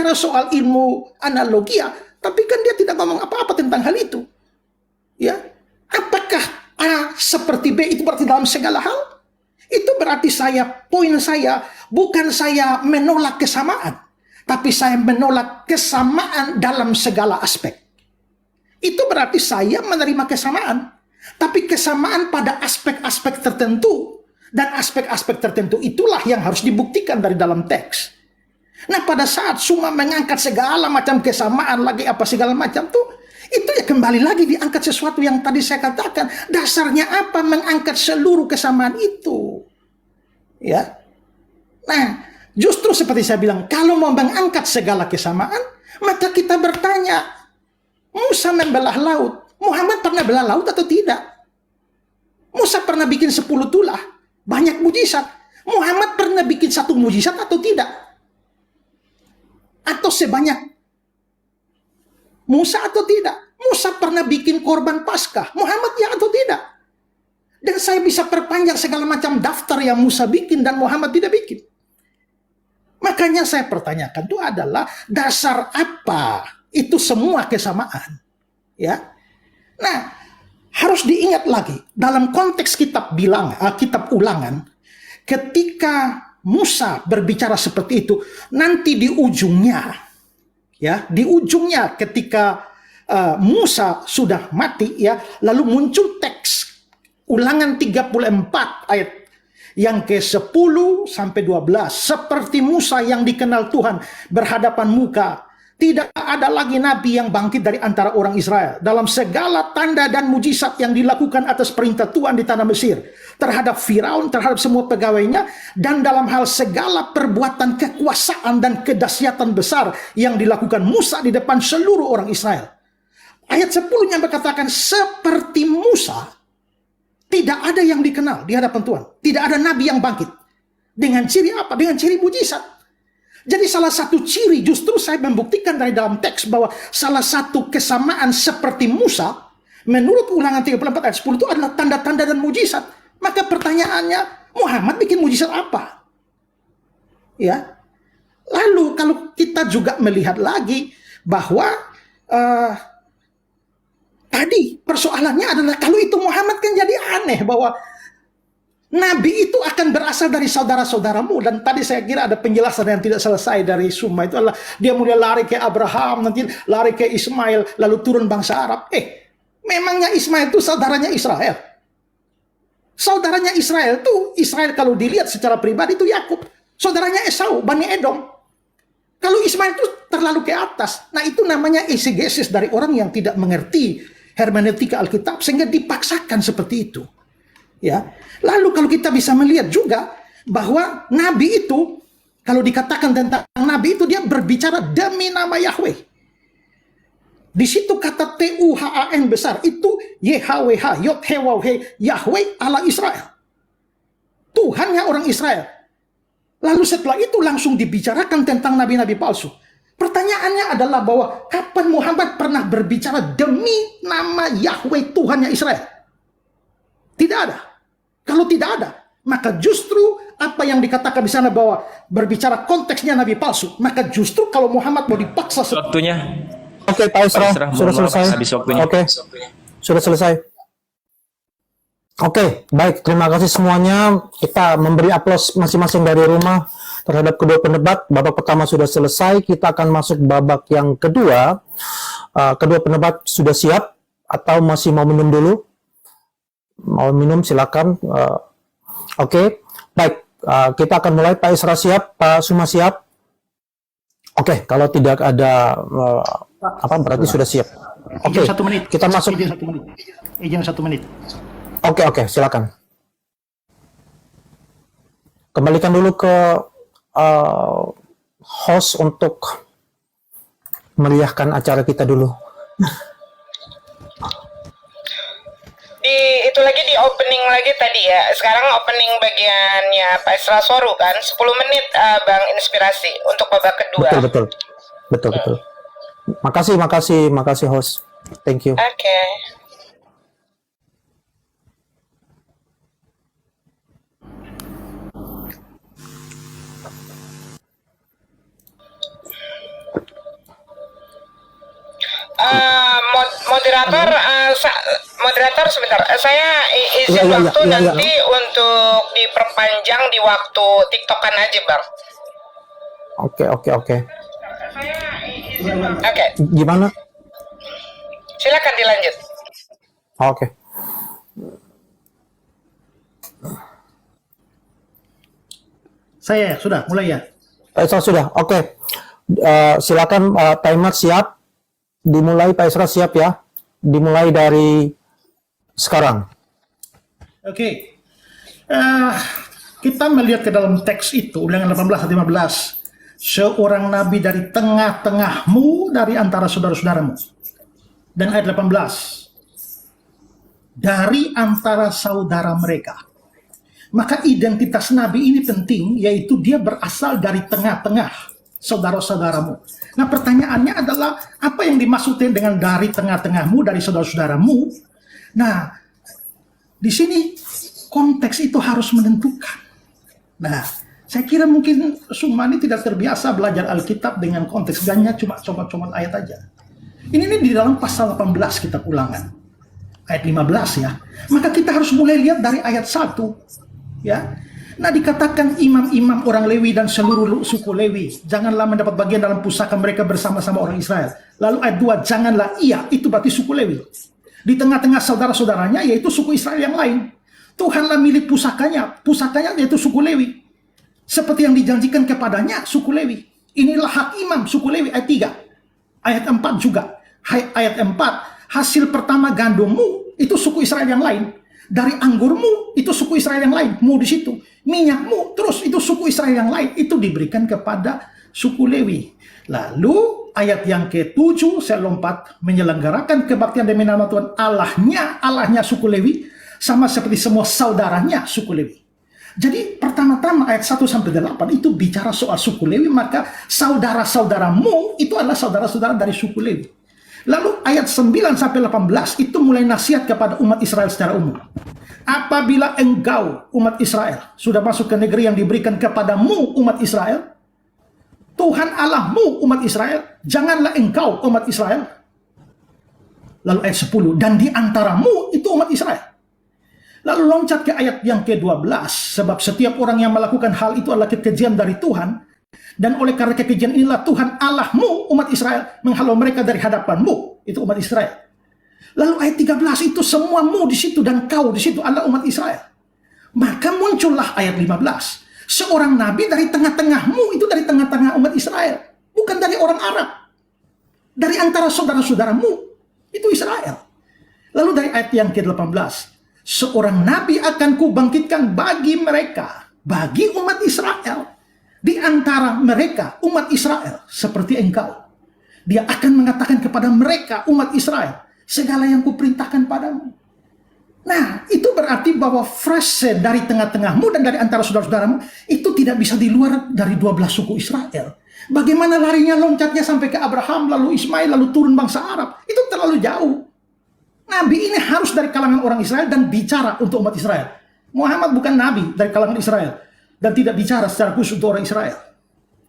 bicara soal ilmu analogia, tapi kan dia tidak ngomong apa-apa tentang hal itu. Ya, apakah A seperti B itu berarti dalam segala hal? Itu berarti poin saya, bukan saya menolak kesamaan, tapi saya menolak kesamaan dalam segala aspek. Itu berarti saya menerima kesamaan, tapi kesamaan pada aspek-aspek tertentu, dan aspek-aspek tertentu itulah yang harus dibuktikan dari dalam teks. Nah, pada saat cuma mengangkat segala macam kesamaan lagi apa segala macam tuh, itu ya kembali lagi diangkat sesuatu yang tadi saya katakan. Dasarnya apa mengangkat seluruh kesamaan itu? Ya. Nah, justru seperti saya bilang, kalau mau mengangkat segala kesamaan, maka kita bertanya, Musa membelah laut, Muhammad pernah belah laut atau tidak? Musa pernah bikin 10 tulah, banyak mujizat. Muhammad pernah bikin 1 mujizat atau tidak? Atau sebanyak Musa atau tidak? Musa pernah bikin korban Paskah, Muhammad ya atau tidak? Dan saya bisa perpanjang segala macam daftar yang Musa bikin dan Muhammad tidak bikin. Makanya saya pertanyakan itu adalah dasar apa itu semua kesamaan? Ya. Nah, harus diingat lagi dalam konteks kitab Ulangan, ketika Musa berbicara seperti itu, nanti di ujungnya, ya, di ujungnya ketika Musa sudah mati, ya, lalu muncul teks Ulangan 34 ayat yang ke-10 sampai 12. Seperti Musa yang dikenal Tuhan berhadapan muka, tidak ada lagi nabi yang bangkit dari antara orang Israel. Dalam segala tanda dan mujizat yang dilakukan atas perintah Tuhan di tanah Mesir, terhadap Firaun, terhadap semua pegawainya, dan dalam hal segala perbuatan kekuasaan dan kedahsyatan besar yang dilakukan Musa di depan seluruh orang Israel. Ayat 10-nya berkatakan, seperti Musa, tidak ada yang dikenal di hadapan Tuhan. Tidak ada nabi yang bangkit. Dengan ciri apa? Dengan ciri mujizat. Jadi salah satu ciri, justru saya membuktikan dari dalam teks bahwa salah satu kesamaan seperti Musa, menurut Ulangan 34 ayat 10 itu adalah tanda-tanda dan mujizat. Maka pertanyaannya, Muhammad bikin mujizat apa? Ya. Lalu kalau kita juga melihat lagi bahwa tadi persoalannya adalah kalau itu Muhammad kan jadi aneh bahwa Nabi itu akan berasal dari saudara-saudaramu. Dan tadi saya kira ada penjelasan yang tidak selesai dari Summa. Itu adalah dia mulai lari ke Abraham, nanti lari ke Ismail, lalu turun bangsa Arab. Memangnya Ismail itu saudaranya Israel? Saudaranya Israel itu, Israel kalau dilihat secara pribadi itu Yakub. Saudaranya Esau, Bani Edom. Kalau Ismail itu terlalu ke atas. Nah, itu namanya exegesis dari orang yang tidak mengerti hermeneutika Alkitab sehingga dipaksakan seperti itu. Ya. Lalu kalau kita bisa melihat juga bahwa Nabi itu, kalau dikatakan tentang Nabi itu, dia berbicara demi nama Yahweh. Di situ kata Tuhan besar, itu YHWH, Yod-He-Waw-He, Yahweh Allah Israel. Tuhannya orang Israel. Lalu setelah itu langsung dibicarakan tentang nabi-nabi palsu. Pertanyaannya adalah bahwa kapan Muhammad pernah berbicara demi nama Yahweh Tuhannya Israel? Tidak ada. Kalau tidak ada, maka justru apa yang dikatakan di sana bahwa berbicara konteksnya nabi palsu, maka justru kalau Muhammad mau dipaksa waktunya. Oke, Pak Isra, sudah selesai. Habis waktunya. Oke, sudah selesai. Oke, baik. Terima kasih semuanya. Kita memberi aplaus masing-masing dari rumah terhadap kedua pendebat. Babak pertama sudah selesai. Kita akan masuk babak yang kedua. Kedua pendebat sudah siap atau masih mau minum dulu? Mau minum silakan. Oke, baik. Kita akan mulai. Pak Isra siap, Pak Suma siap. Oke, kalau tidak ada berarti sudah siap. Oke, 1 menit. Kita masuk. Izin 1 menit. Oke, silakan. Kembalikan dulu ke host untuk meriahkan acara kita dulu. Itu lagi di opening lagi tadi ya. Sekarang opening bagiannya Pak Isra Soru kan 10 menit Bang Inspirasi untuk babak kedua. Betul. Makasih host. Thank you. Oke. moderator, moderator sebentar. Saya izin waktu nanti untuk diperpanjang di waktu TikTokan aja, Bang. Oke. Oke, Gimana? silakan dilanjut. Oke. Saya sudah mulai ya. Sudah. Oke. Silakan timer siap. Dimulai Pak Esra, siap ya. Dimulai dari sekarang. Oke. Kita melihat ke dalam teks itu, Ulangan 18 ayat 15. Seorang nabi dari tengah-tengahmu, dari antara saudara-saudaramu. Dan ayat 18. Dari antara saudara mereka. Maka identitas nabi ini penting, yaitu dia berasal dari tengah-tengah saudara-saudaramu. Nah, pertanyaannya adalah, apa yang dimaksudkan dengan dari tengah-tengahmu, dari saudara-saudaramu? Nah, di sini konteks itu harus menentukan. Nah, saya kira mungkin Sumani tidak terbiasa belajar Alkitab dengan konteks, hanya cuma comot-comot ayat aja. Ini di dalam pasal 18 kitab Ulangan. Ayat 15 ya. Maka kita harus mulai lihat dari ayat 1. Ya. Nah, dikatakan imam-imam orang Lewi dan seluruh suku Lewi, janganlah mendapat bagian dalam pusaka mereka bersama-sama orang Israel. Lalu ayat 2, janganlah ia, itu berarti suku Lewi. Di tengah-tengah saudara-saudaranya, yaitu suku Israel yang lain. Tuhanlah milik pusakanya yaitu suku Lewi. Seperti yang dijanjikan kepadanya, suku Lewi. Inilah hak imam, suku Lewi, ayat 3. Ayat 4 juga. Ayat 4, hasil pertama gandummu, itu suku Israel yang lain. Dari anggurmu, itu suku Israel yang lain. Mu di situ. Minyakmu, terus itu suku Israel yang lain. Itu diberikan kepada suku Lewi. Lalu, ayat yang ke-7, saya lompat. Menyelenggarakan kebaktian demi nama Tuhan Allahnya suku Lewi. Sama seperti semua saudaranya suku Lewi. Jadi, pertama-tama ayat 1-8 itu bicara soal suku Lewi. Maka, saudara-saudaramu itu adalah saudara-saudara dari suku Lewi. Lalu ayat 9-18 itu mulai nasihat kepada umat Israel secara umum. Apabila engkau umat Israel sudah masuk ke negeri yang diberikan kepadamu umat Israel, Tuhan Allahmu umat Israel, janganlah engkau umat Israel. Lalu ayat 10, dan di antaramu itu umat Israel. Lalu loncat ke ayat yang ke-12, sebab setiap orang yang melakukan hal itu adalah kekejian dari Tuhan. Dan oleh karena kekejian inilah Tuhan Allahmu umat Israel menghalau mereka dari hadapanmu, itu umat Israel. Lalu ayat 13 itu semuamu di situ dan kau di situ adalah umat Israel. Maka muncullah ayat 15. Seorang nabi dari tengah-tengahmu, itu dari tengah-tengah umat Israel, bukan dari orang Arab. Dari antara saudara-saudaramu, itu Israel. Lalu dari ayat yang ke-18, seorang nabi akan kubangkitkan bagi mereka, bagi umat Israel. Di antara mereka, umat Israel, seperti engkau. Dia akan mengatakan kepada mereka, umat Israel, segala yang kuperintahkan padamu. Nah, itu berarti bahwa frase dari tengah-tengahmu dan dari antara saudara-saudaramu, itu tidak bisa di luar dari 12 suku Israel. Bagaimana larinya loncatnya sampai ke Abraham, lalu Ismail, lalu turun bangsa Arab. Itu terlalu jauh. Nabi ini harus dari kalangan orang Israel dan bicara untuk umat Israel. Muhammad bukan nabi dari kalangan Israel. Dan tidak bicara secara khusus untuk orang Israel.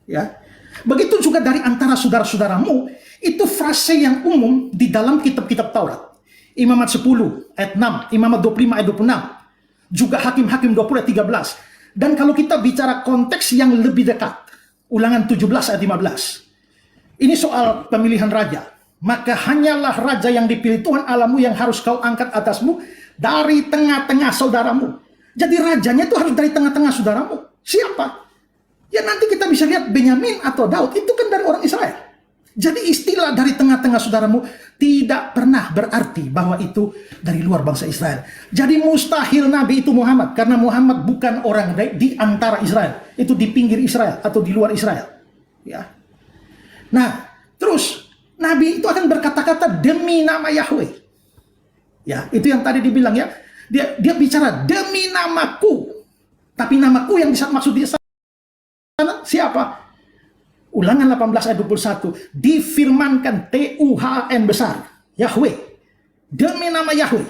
Ya. Begitu juga dari antara saudara-saudaramu, itu frase yang umum di dalam kitab-kitab Taurat. Imamat 10 ayat 6, Imamat 25 ayat 26. Juga Hakim-Hakim 20 ayat 13. Dan kalau kita bicara konteks yang lebih dekat, Ulangan 17 ayat 15. Ini soal pemilihan raja. Maka hanyalah raja yang dipilih Tuhan Allahmu yang harus kau angkat atasmu dari tengah-tengah saudaramu. Jadi rajanya itu harus dari tengah-tengah saudaramu. Siapa? Ya nanti kita bisa lihat Benyamin atau Daud. Itu kan dari orang Israel. Jadi istilah dari tengah-tengah saudaramu tidak pernah berarti bahwa itu dari luar bangsa Israel. Jadi mustahil Nabi itu Muhammad. Karena Muhammad bukan orang di antara Israel. Itu di pinggir Israel atau di luar Israel. Ya. Nah, terus Nabi itu akan berkata-kata demi nama Yahweh. Ya, itu yang tadi dibilang ya. Dia bicara demi namaku. Tapi namaku yang maksud di sana siapa? Ulangan 18 ayat 21. Difirmankan Tuhan besar. Yahweh. Demi nama Yahweh.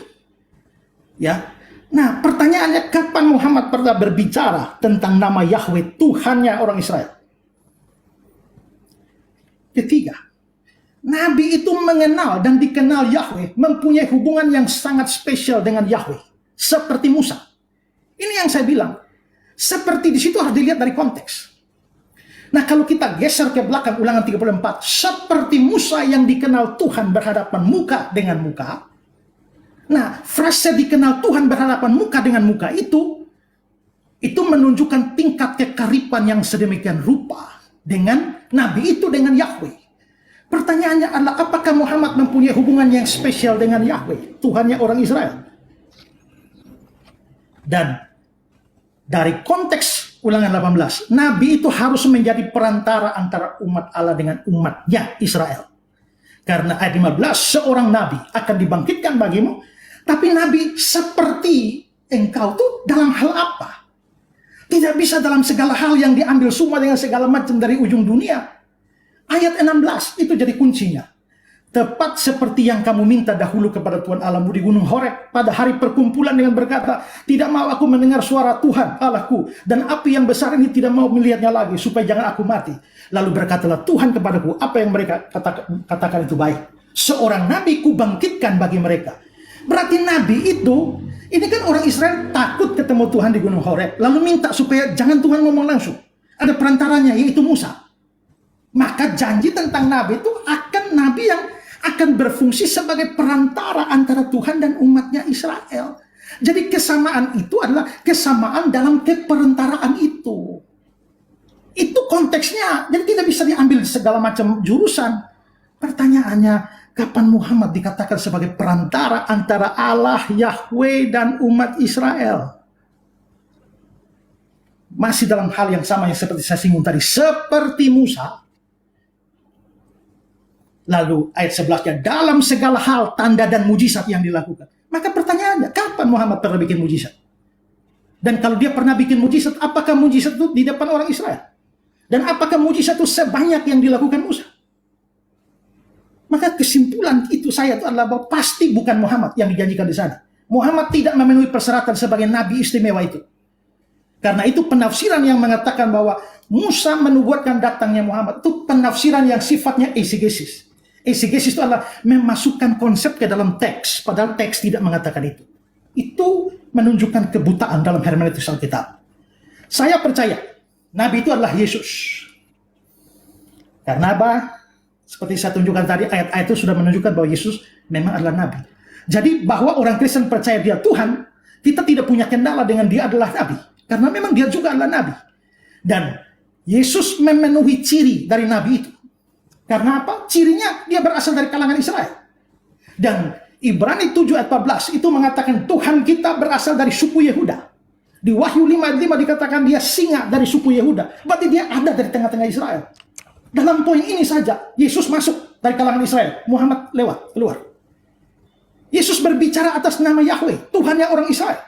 Ya. Nah, pertanyaannya kapan Muhammad pernah berbicara tentang nama Yahweh, Tuhannya orang Israel? Ketiga. Nabi itu mengenal dan dikenal Yahweh, mempunyai hubungan yang sangat spesial dengan Yahweh, seperti Musa. Ini yang saya bilang, seperti di situ harus dilihat dari konteks. Nah, kalau kita geser ke belakang Ulangan 34, seperti Musa yang dikenal Tuhan berhadapan muka dengan muka. Nah, frase dikenal Tuhan berhadapan muka dengan muka itu menunjukkan tingkat kekaripan yang sedemikian rupa dengan Nabi itu dengan Yahweh. Pertanyaannya adalah, apakah Muhammad mempunyai hubungan yang spesial dengan Yahweh, Tuhannya orang Israel? Dan dari konteks Ulangan 18, Nabi itu harus menjadi perantara antara umat Allah dengan umatnya Israel. Karena ayat 15, seorang Nabi akan dibangkitkan bagimu, tapi Nabi seperti engkau tuh dalam hal apa? Tidak bisa dalam segala hal yang diambil semua dengan segala macam dari ujung dunia. Ayat 16 itu jadi kuncinya. Tepat seperti yang kamu minta dahulu kepada Tuhan Allahmu di Gunung Horeb pada hari perkumpulan dengan berkata, tidak mau aku mendengar suara Tuhan Allahku, dan api yang besar ini tidak mau melihatnya lagi, supaya jangan aku mati. Lalu berkatalah Tuhan kepadaku, apa yang mereka katakan itu baik. Seorang nabi ku bangkitkan bagi mereka. Berarti nabi itu, ini kan orang Israel takut ketemu Tuhan di Gunung Horeb, lalu minta supaya jangan Tuhan ngomong langsung. Ada perantaranya, yaitu Musa. Maka janji tentang nabi itu akan nabi yang akan berfungsi sebagai perantara antara Tuhan dan umatnya Israel. Jadi kesamaan itu adalah kesamaan dalam keperantaraan itu. Itu konteksnya. Jadi tidak bisa diambil segala macam jurusan. Pertanyaannya, kapan Muhammad dikatakan sebagai perantara antara Allah, Yahweh, dan umat Israel? Masih dalam hal yang sama yang seperti saya singgung tadi. Seperti Musa. Lalu ayat 11-nya, dalam segala hal tanda dan mujizat yang dilakukan. Maka pertanyaannya, kapan Muhammad pernah bikin mujizat? Dan kalau dia pernah bikin mujizat, apakah mujizat itu di depan orang Israel? Dan apakah mujizat itu sebanyak yang dilakukan Musa? Maka kesimpulan itu saya itu adalah bahwa pasti bukan Muhammad yang dijanjikan di sana. Muhammad tidak memenuhi persyaratan sebagai nabi istimewa itu. Karena itu penafsiran yang mengatakan bahwa Musa menubuatkan datangnya Muhammad, itu penafsiran yang sifatnya eisegesis. Eisegesis itu adalah memasukkan konsep ke dalam teks, padahal teks tidak mengatakan itu. Itu menunjukkan kebutaan dalam hermeneutik Alkitab. Saya percaya, Nabi itu adalah Yesus. Karena apa? Seperti saya tunjukkan tadi, ayat-ayat itu sudah menunjukkan bahwa Yesus memang adalah Nabi. Jadi bahwa orang Kristen percaya dia Tuhan, kita tidak punya kendala dengan dia adalah Nabi. Karena memang dia juga adalah Nabi. Dan Yesus memenuhi ciri dari Nabi itu. Karena apa? Cirinya dia berasal dari kalangan Israel. Dan Ibrani 7 ayat 14 itu mengatakan Tuhan kita berasal dari suku Yehuda. Di Wahyu 5 ayat 5 dikatakan dia singa dari suku Yehuda. Berarti dia ada dari tengah-tengah Israel. Dalam poin ini saja, Yesus masuk dari kalangan Israel. Muhammad lewat, keluar. Yesus berbicara atas nama Yahweh, Tuhannya orang Israel.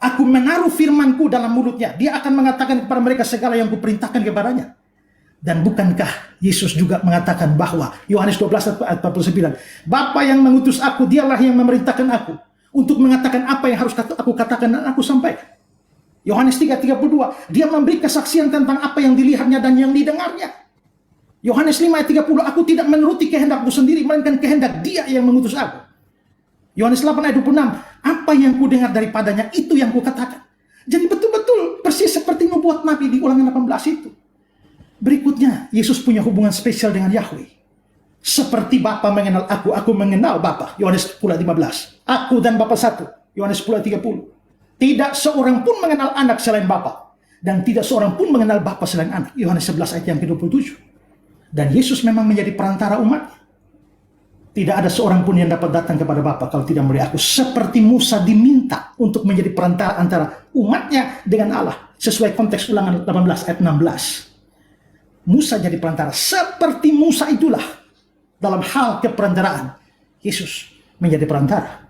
Aku menaruh firmanku dalam mulutnya. Dia akan mengatakan kepada mereka segala yang kuperintahkan kepadanya. Dan bukankah Yesus juga mengatakan bahwa Yohanes 12 ayat 49, Bapa yang mengutus aku, dialah yang memerintahkan aku untuk mengatakan apa yang harus aku katakan dan aku sampaikan. Yohanes 3:32, dia memberi kesaksian tentang apa yang dilihatnya dan yang didengarnya. Yohanes 5 ayat 30, aku tidak menuruti kehendakku sendiri, melainkan kehendak dia yang mengutus aku. Yohanes 8 ayat 26, apa yang ku dengar daripadanya itu yang ku katakan. Jadi betul-betul persis seperti nubuat Nabi di Ulangan 18 itu. Berikutnya, Yesus punya hubungan spesial dengan Yahweh. Seperti Bapa mengenal aku mengenal Bapa. Yohanes 10 ayat 15. Aku dan Bapa satu. Yohanes 10 ayat 30. Tidak seorang pun mengenal anak selain Bapa. Dan tidak seorang pun mengenal Bapa selain anak. Yohanes 11 ayat yang ke-27. Dan Yesus memang menjadi perantara umat. Tidak ada seorang pun yang dapat datang kepada Bapa kalau tidak melalui aku. Seperti Musa diminta untuk menjadi perantara antara umatnya dengan Allah. Sesuai konteks Ulangan 18 ayat 16. Musa jadi perantara. Seperti Musa itulah dalam hal keperantaraan. Yesus menjadi perantara.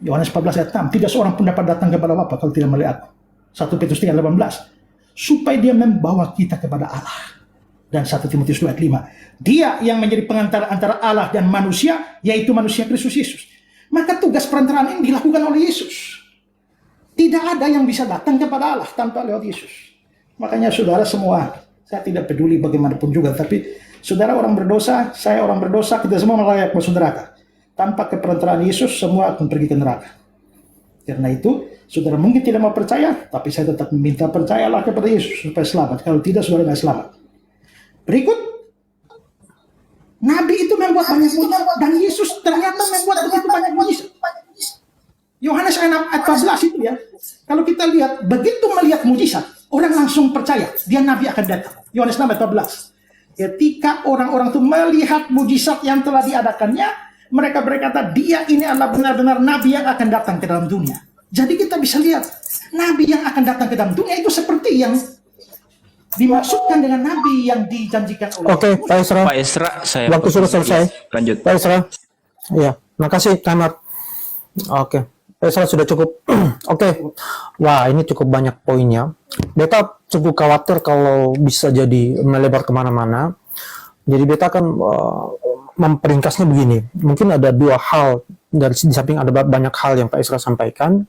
Yohanes 14 ayat 6. Tidak seorang pun dapat datang kepada Bapa kalau tidak melalui aku. 1 Petrus 3 ayat 18. Supaya dia membawa kita kepada Allah. Dan 1 Timotius 2 ayat 5. Dia yang menjadi pengantara antara Allah dan manusia, yaitu manusia Kristus Yesus. Maka tugas perantaraan ini dilakukan oleh Yesus. Tidak ada yang bisa datang kepada Allah tanpa lewat Yesus. Makanya saudara semua, Saya tidak peduli bagaimanapun juga, tapi saudara orang berdosa, saya orang berdosa, kita semua layak masuk neraka. Tanpa keperantaraan Yesus, semua akan pergi ke neraka. Karena itu, saudara mungkin tidak mau percaya, tapi saya tetap meminta percayalah kepada Yesus supaya selamat. Kalau tidak, saudara tidak selamat. Berikut, Nabi itu membuat banyak mujizat, dan Yesus ternyata membuat begitu banyak mujizat. Yohanes 6 ayat 14 itu ya, kalau kita lihat, begitu melihat mujizat, orang langsung percaya, dia Nabi akan datang. Yohanes 6 ayat 14. Ketika orang-orang itu melihat mujizat yang telah diadakannya, mereka berkata, dia ini adalah benar-benar Nabi yang akan datang ke dalam dunia. Jadi kita bisa lihat, Nabi yang akan datang ke dalam dunia itu seperti yang dimaksudkan dengan Nabi yang dijanjikan oleh Oke, Pak Isra. Pak Isra, saya Waktu sudah selesai. lanjut. Pak Isra. Ya, makasih timer. Oke. Pak Isra sudah cukup. Oke. Wah, ini cukup banyak poinnya. Beta cukup khawatir kalau bisa jadi melebar kemana-mana. Jadi beta akan memperingkasnya begini. Mungkin ada dua hal, dari di samping ada banyak hal yang Pak Isra sampaikan.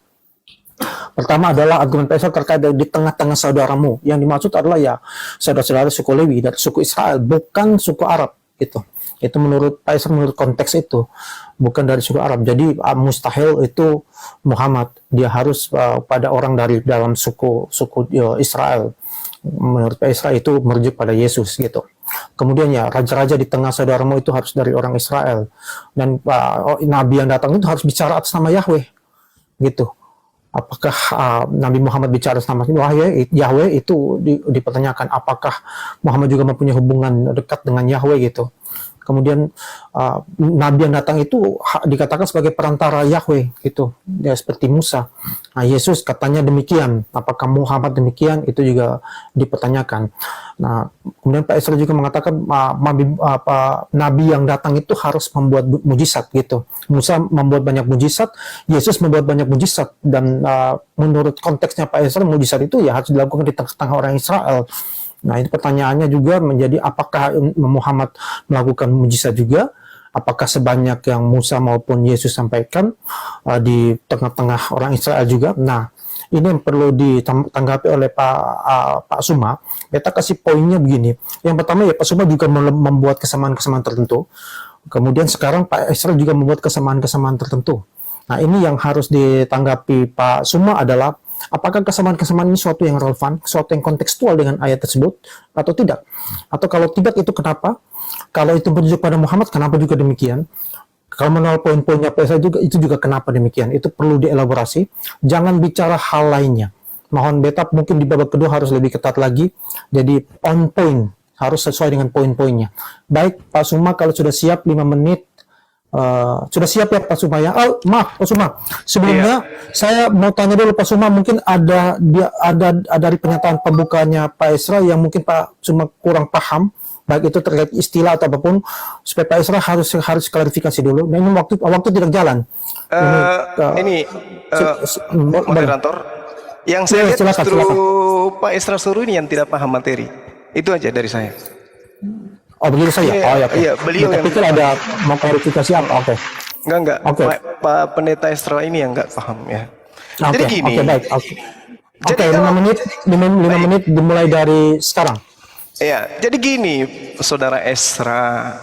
Pertama adalah argumen Pak Isra terkait di tengah-tengah saudaramu. Yang dimaksud adalah ya saudara-saudara suku Lewi dari suku Israel, bukan suku Arab gitu. Itu menurut Pak Isra, menurut konteks itu, bukan dari suku Arab. Jadi mustahil itu Muhammad, dia harus pada orang dari dalam suku Israel. Menurut Pak Isra itu merujuk pada Yesus gitu. Kemudian ya raja-raja di tengah saudaramu itu harus dari orang Israel, dan Nabi yang datang itu harus bicara atas nama Yahweh gitu. Apakah Nabi Muhammad bicara atas nama Yahweh itu dipertanyakan. Apakah Muhammad juga mempunyai hubungan dekat dengan Yahweh gitu. Kemudian Nabi yang datang itu dikatakan sebagai perantara Yahweh gitu, ya, seperti Musa. Nah, Yesus katanya demikian. Apakah Muhammad demikian? Itu juga dipertanyakan. Nah, kemudian Pak Isra juga mengatakan Nabi yang datang itu harus membuat mujizat gitu. Musa membuat banyak mujizat, Yesus membuat banyak mujizat, dan menurut konteksnya Pak Isra, mujizat itu ya harus dilakukan di tengah-tengah orang Israel. Nah, ini pertanyaannya juga menjadi, apakah Muhammad melakukan mujizat juga? Apakah sebanyak yang Musa maupun Yesus sampaikan di tengah-tengah orang Israel juga? Nah, ini yang perlu ditanggapi oleh Pak Suma. Kita kasih poinnya begini. Yang pertama ya, Pak Suma juga membuat kesamaan-kesamaan tertentu. Kemudian sekarang Pak Isra juga membuat kesamaan-kesamaan tertentu. Nah, ini yang harus ditanggapi Pak Suma adalah, apakah kesamaan-kesamaan ini suatu yang relevan, suatu yang kontekstual dengan ayat tersebut, atau tidak? Atau kalau tidak, itu kenapa? Kalau itu merujuk pada Muhammad, kenapa juga demikian? Kalau menolak poin-poinnya PSA juga, itu juga kenapa demikian? Itu perlu dielaborasi. Jangan bicara hal lainnya. Mohon beta mungkin di babak kedua harus lebih ketat lagi. Jadi on point, harus sesuai dengan poin-poinnya. Baik, Pak Suma, kalau sudah siap 5 menit, sudah siap ya Pak Suma ya? Oh, maaf Pak Suma, sebelumnya saya mau tanya dulu Pak Suma, mungkin ada dari pernyataan pembukanya Pak Isra yang mungkin Pak Suma kurang paham, baik itu terkait istilah atau apapun, supaya Pak Isra harus klarifikasi dulu. Nah, ini waktu tidak jalan. Moderator, yang saya lihat silakan, justru silakan. Pak Isra Suruh ini yang tidak paham materi. Itu aja dari saya. Oh begitu saja. Iya, Oh ya. iya, beliau Saya yang pikir ada mau klarifikasi apa? Oke. Enggak. Oke. Pak Pendeta Isra ini yang enggak paham ya. Jadi Oke, gini. oke, baik. Oke. Jadi Oke, 5 kalau- menit, 5 menit dimulai dari sekarang. Ya, jadi gini, Saudara Esra,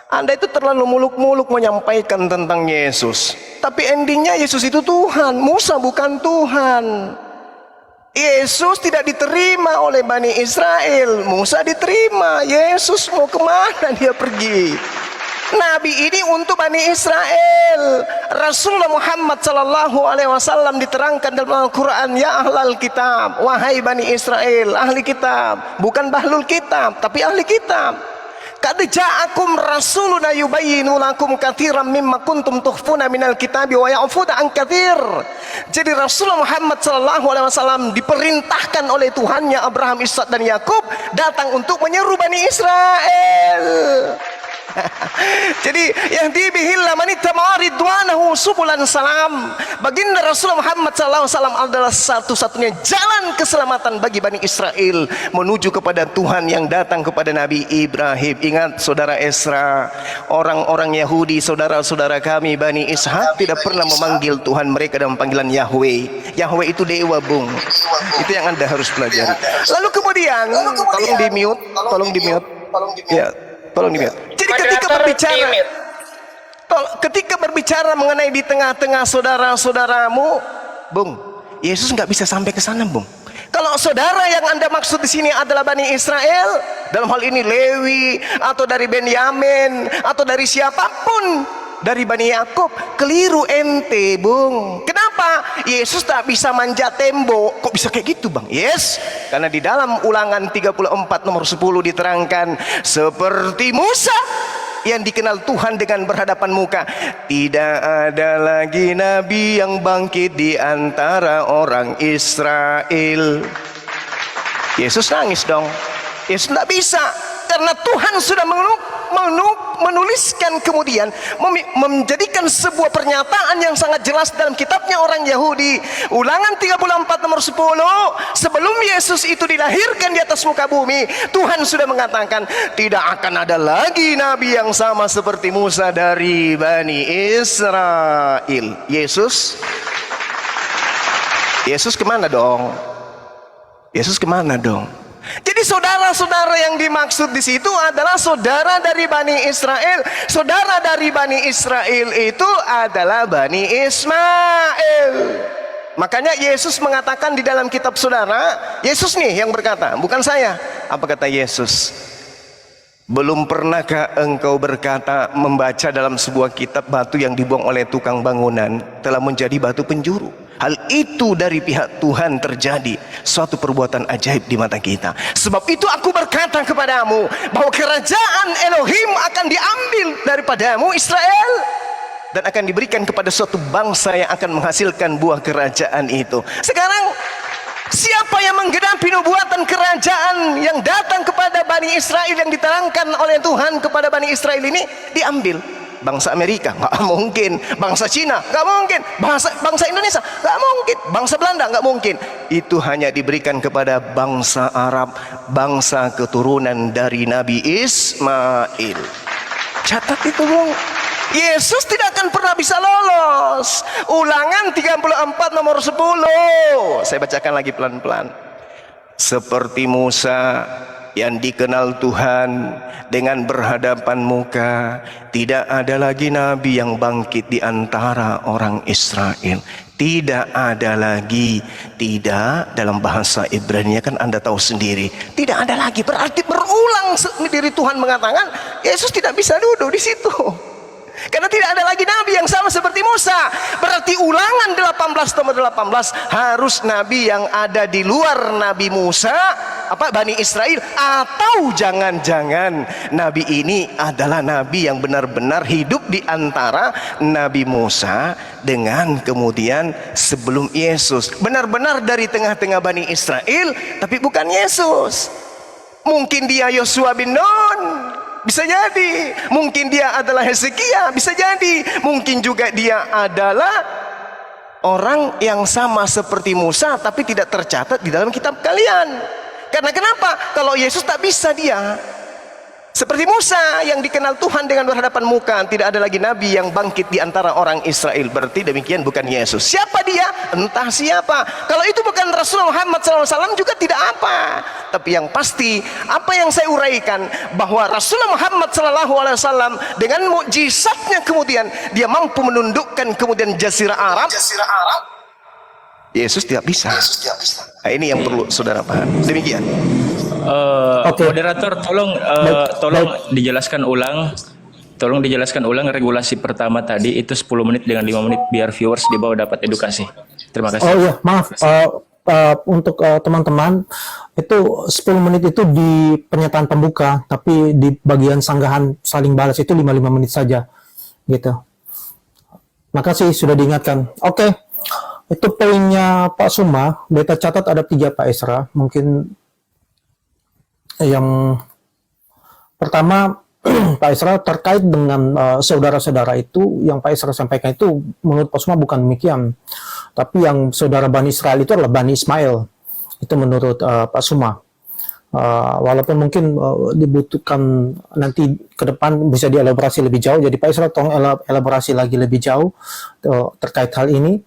Anda itu terlalu muluk-muluk menyampaikan tentang Yesus. Tapi endingnya Yesus itu Tuhan, Musa bukan Tuhan. Yesus tidak diterima oleh Bani Israel, Musa diterima. Yesus mau kemana dia pergi? Nabi ini untuk Bani Israel. Rasulullah Muhammad sallallahu alaihi wasallam diterangkan dalam Al-Quran, ya ahlal kitab, wahai Bani Israel, ahli kitab, bukan bahlul kitab, tapi ahli kitab. Qad ja'akum rasuluna yubayyinu lakum katsiran mimma kuntum tukhfuna minal kitabi wa ya'funa an katsir. Jadi Rasulullah Muhammad sallallahu alaihi wasallam diperintahkan oleh Tuhannya Abraham, Ishak dan Yakub datang untuk menyeru Bani Israel. Jadi yang dibihilla manita maridwanahu subulan salam. Baginda Rasulullah Muhammad SAW adalah satu-satunya jalan keselamatan bagi Bani Israel menuju kepada Tuhan yang datang kepada Nabi Ibrahim. Ingat saudara Esra, orang-orang Yahudi, saudara-saudara kami Bani Ishak tidak pernah memanggil Tuhan mereka dengan panggilan Yahweh. Yahweh itu dewa, Bung. Itu yang Anda harus pelajari. Lalu kemudian, tolong di mute. Ya, tolong di mute. Jadi ketika berbicara mengenai di tengah-tengah saudara-saudaramu, Bung, Yesus nggak bisa sampai ke sana, Bung. Kalau saudara yang Anda maksud di sini adalah Bani Israel, dalam hal ini Lewi atau dari Benyamin atau dari siapapun dari Bani Yakub, keliru ente, Bung. Kenapa? Yesus tak bisa manjat tembok. Kok bisa kayak gitu, Bang? Yes, karena di dalam Ulangan 34 nomor 10 diterangkan, seperti Musa yang dikenal Tuhan dengan berhadapan muka, tidak ada lagi nabi yang bangkit di antara orang Israel. Yesus nangis dong. Yesus tidak bisa, karena Tuhan sudah menuliskan kemudian menjadikan sebuah pernyataan yang sangat jelas dalam kitabnya orang Yahudi. Ulangan 34 nomor 10, sebelum Yesus itu dilahirkan di atas muka bumi, Tuhan sudah mengatakan tidak akan ada lagi nabi yang sama seperti Musa dari Bani Israel. Yesus kemana dong? Yesus kemana dong? Jadi saudara-saudara yang dimaksud di situ adalah saudara dari Bani Israel. Saudara dari Bani Israel itu adalah Bani Ismail. Makanya Yesus mengatakan di dalam kitab saudara, Yesus nih yang berkata, bukan saya. Apa kata Yesus? Belum pernahkah engkau berkata, membaca dalam sebuah kitab, batu yang dibuang oleh tukang bangunan telah menjadi batu penjuru? Hal itu dari pihak Tuhan terjadi, suatu perbuatan ajaib di mata kita. Sebab itu aku berkata kepadamu bahwa kerajaan Elohim akan diambil daripadamu Israel, dan akan diberikan kepada suatu bangsa yang akan menghasilkan buah kerajaan itu. Sekarang siapa yang menggenapi nubuatan kerajaan yang datang kepada Bani Israel yang diterangkan oleh Tuhan kepada Bani Israel ini? Diambil. Bangsa Amerika nggak mungkin, bangsa Cina nggak mungkin, bangsa Indonesia nggak mungkin, bangsa Belanda nggak mungkin. Itu hanya diberikan kepada bangsa Arab, bangsa keturunan dari Nabi Ismail. Catat itu, Bung. Yesus tidak akan pernah bisa lolos. Ulangan 34 nomor 10. Saya bacakan lagi pelan-pelan. Seperti Musa yang dikenal Tuhan dengan berhadapan muka, tidak ada lagi nabi yang bangkit di antara orang Israel. Tidak ada lagi. Tidak, dalam bahasa Ibrani kan Anda tahu sendiri, tidak ada lagi berarti berulang diri Tuhan mengatakan Yesus tidak bisa duduk di situ. Karena tidak ada lagi nabi yang sama seperti Musa. Berarti Ulangan 18 nomor 18 harus nabi yang ada di luar Nabi Musa, Bani Israel, atau jangan-jangan nabi ini adalah nabi yang benar-benar hidup di antara Nabi Musa dengan kemudian sebelum Yesus, benar-benar dari tengah-tengah Bani Israel, tapi bukan Yesus. Mungkin dia Yosua bin Nun, bisa jadi. Mungkin dia adalah Hezekia, bisa jadi. Mungkin juga dia adalah orang yang sama seperti Musa tapi tidak tercatat di dalam kitab kalian. Karena kenapa? Kalau Yesus tak bisa dia seperti Musa yang dikenal Tuhan dengan berhadapan muka, tidak ada lagi nabi yang bangkit di antara orang Israel. Berarti demikian bukan Yesus. Siapa dia? Entah siapa. Kalau itu bukan Rasulullah Muhammad SAW juga tidak apa. Tapi yang pasti, apa yang saya uraikan, bahwa Rasulullah Muhammad SAW dengan mukjizatnya kemudian dia mampu menundukkan kemudian Jazirah Arab. Yesus tidak bisa. Nah, ini yang perlu saudara paham. Demikian. Moderator, tolong dijelaskan ulang. Tolong dijelaskan ulang regulasi pertama tadi itu 10 menit dengan 5 menit biar viewers di bawah dapat edukasi. Terima kasih. Oh iya, maaf. Untuk teman-teman, itu 10 menit itu di pernyataan pembuka, tapi di bagian sanggahan saling balas itu 5 menit saja. Gitu. Makasih sudah diingatkan. Oke. Itu poinnya Pak Suma. Beta catat ada 3 Pak Esra. Mungkin yang pertama, Pak Isra terkait dengan saudara-saudara itu, yang Pak Isra sampaikan itu menurut Pak Suma bukan demikian. Tapi yang saudara Bani Israel itu adalah Bani Ismail. Itu menurut Pak Suma. Walaupun mungkin dibutuhkan nanti ke depan bisa dielaborasi lebih jauh. Jadi Pak Isra tolong elaborasi lagi lebih jauh terkait hal ini,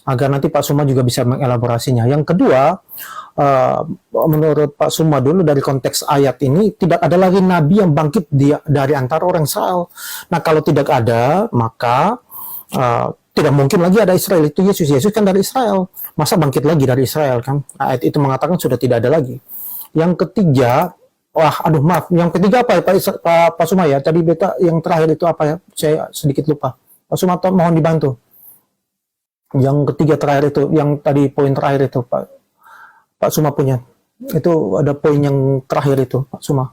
agar nanti Pak Suma juga bisa mengelaborasinya. Yang kedua, menurut Pak Suma dulu dari konteks ayat ini, tidak ada lagi nabi yang bangkit dari antara orang Israel. Nah, kalau tidak ada, maka tidak mungkin lagi ada Israel. Itu Yesus. Yesus kan dari Israel. Masa bangkit lagi dari Israel kan? Ayat itu mengatakan sudah tidak ada lagi. Yang ketiga, yang ketiga apa ya Pak Suma ya? Tadi beta yang terakhir itu apa ya? Saya sedikit lupa. Pak Suma mohon dibantu. Yang ketiga terakhir itu, yang tadi poin terakhir itu Pak Suma punya. Itu ada poin yang terakhir itu Pak Suma.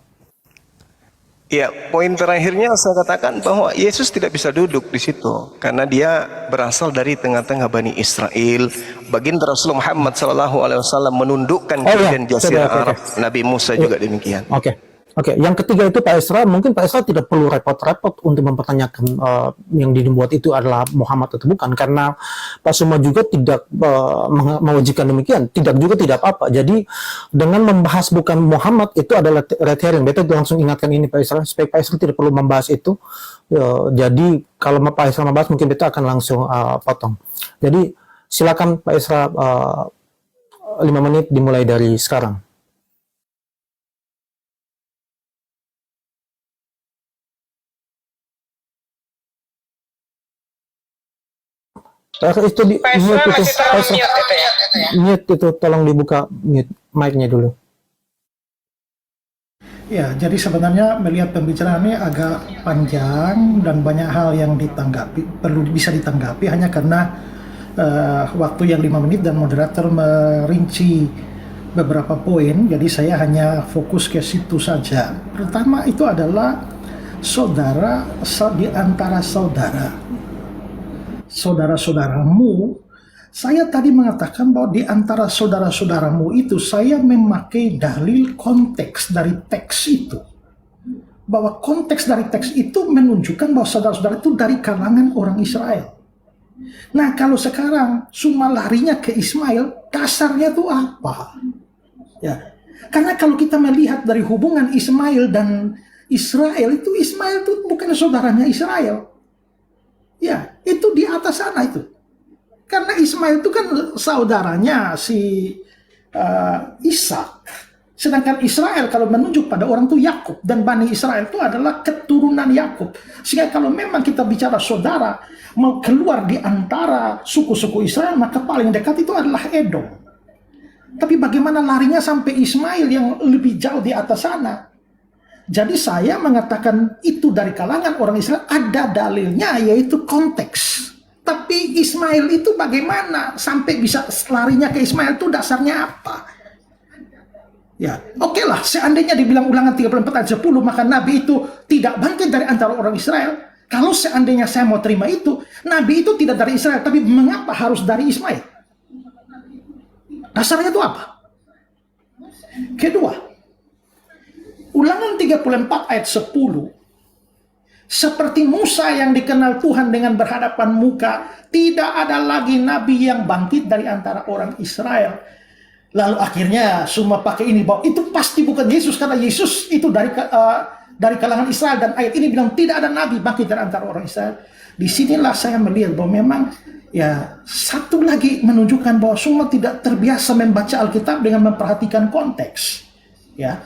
Ya, poin terakhirnya saya katakan bahwa Yesus tidak bisa duduk di situ karena dia berasal dari tengah-tengah Bani Israel. Baginda Rasulullah Muhammad SAW menundukkan kemudian Jazirah Arab. Nabi Musa juga demikian. Oke. Yang ketiga itu Pak Isra, mungkin Pak Isra tidak perlu repot-repot untuk mempertanyakan yang dibuat itu adalah Muhammad atau bukan, karena Pak Suma juga tidak mewajibkan demikian, tidak apa-apa. Jadi dengan membahas bukan Muhammad itu adalah red herring. Beta langsung ingatkan ini Pak Isra, supaya Pak Isra tidak perlu membahas itu. Jadi kalau Pak Isra membahas mungkin beta akan langsung potong. Jadi silakan Pak Isra, 5 menit dimulai dari sekarang. Itu di mute itu, mute itu tolong dibuka mute mic-nya dulu. Ya, jadi sebenarnya melihat pembicaraan ini agak panjang dan banyak hal yang perlu bisa ditanggapi hanya karena waktu yang 5 menit dan moderator merinci beberapa poin, jadi saya hanya fokus ke situ saja. Pertama itu adalah saudara di antara saudara-saudaramu. Saya tadi mengatakan bahwa di antara saudara-saudaramu itu saya memakai dalil konteks dari teks itu. Bahwa konteks dari teks itu menunjukkan bahwa saudara-saudara itu dari kalangan orang Israel. Nah, kalau sekarang cuma larinya ke Ismail, dasarnya itu apa? Ya, karena kalau kita melihat dari hubungan Ismail dan Israel, itu Ismail itu bukan saudaranya Israel. Ya, itu di atas sana itu. Karena Ismail itu kan saudaranya si Ishak. Sedangkan Israel kalau menunjuk pada orang itu Yakub, dan Bani Israel itu adalah keturunan Yakub. Sehingga kalau memang kita bicara saudara mau keluar di antara suku-suku Israel, maka paling dekat itu adalah Edom. Tapi bagaimana larinya sampai Ismail yang lebih jauh di atas sana? Jadi saya mengatakan itu dari kalangan orang Israel, ada dalilnya yaitu konteks. Tapi Ismail itu bagaimana sampai bisa larinya ke Ismail itu dasarnya apa? Ya, oke lah, seandainya dibilang Ulangan 34 ayat 10, maka Nabi itu tidak bangkit dari antara orang Israel. Kalau seandainya saya mau terima itu, Nabi itu tidak dari Israel, tapi mengapa harus dari Ismail? Dasarnya itu apa? Kedua, Ulangan 34 ayat 10. Seperti Musa yang dikenal Tuhan dengan berhadapan muka, tidak ada lagi nabi yang bangkit dari antara orang Israel. Lalu akhirnya semua pakai ini bahwa itu pasti bukan Yesus, karena Yesus itu dari kalangan Israel, dan ayat ini bilang tidak ada nabi bangkit dari antara orang Israel. Disinilah saya melihat bahwa memang ya satu lagi menunjukkan bahwa semua tidak terbiasa membaca Alkitab dengan memperhatikan konteks. Ya.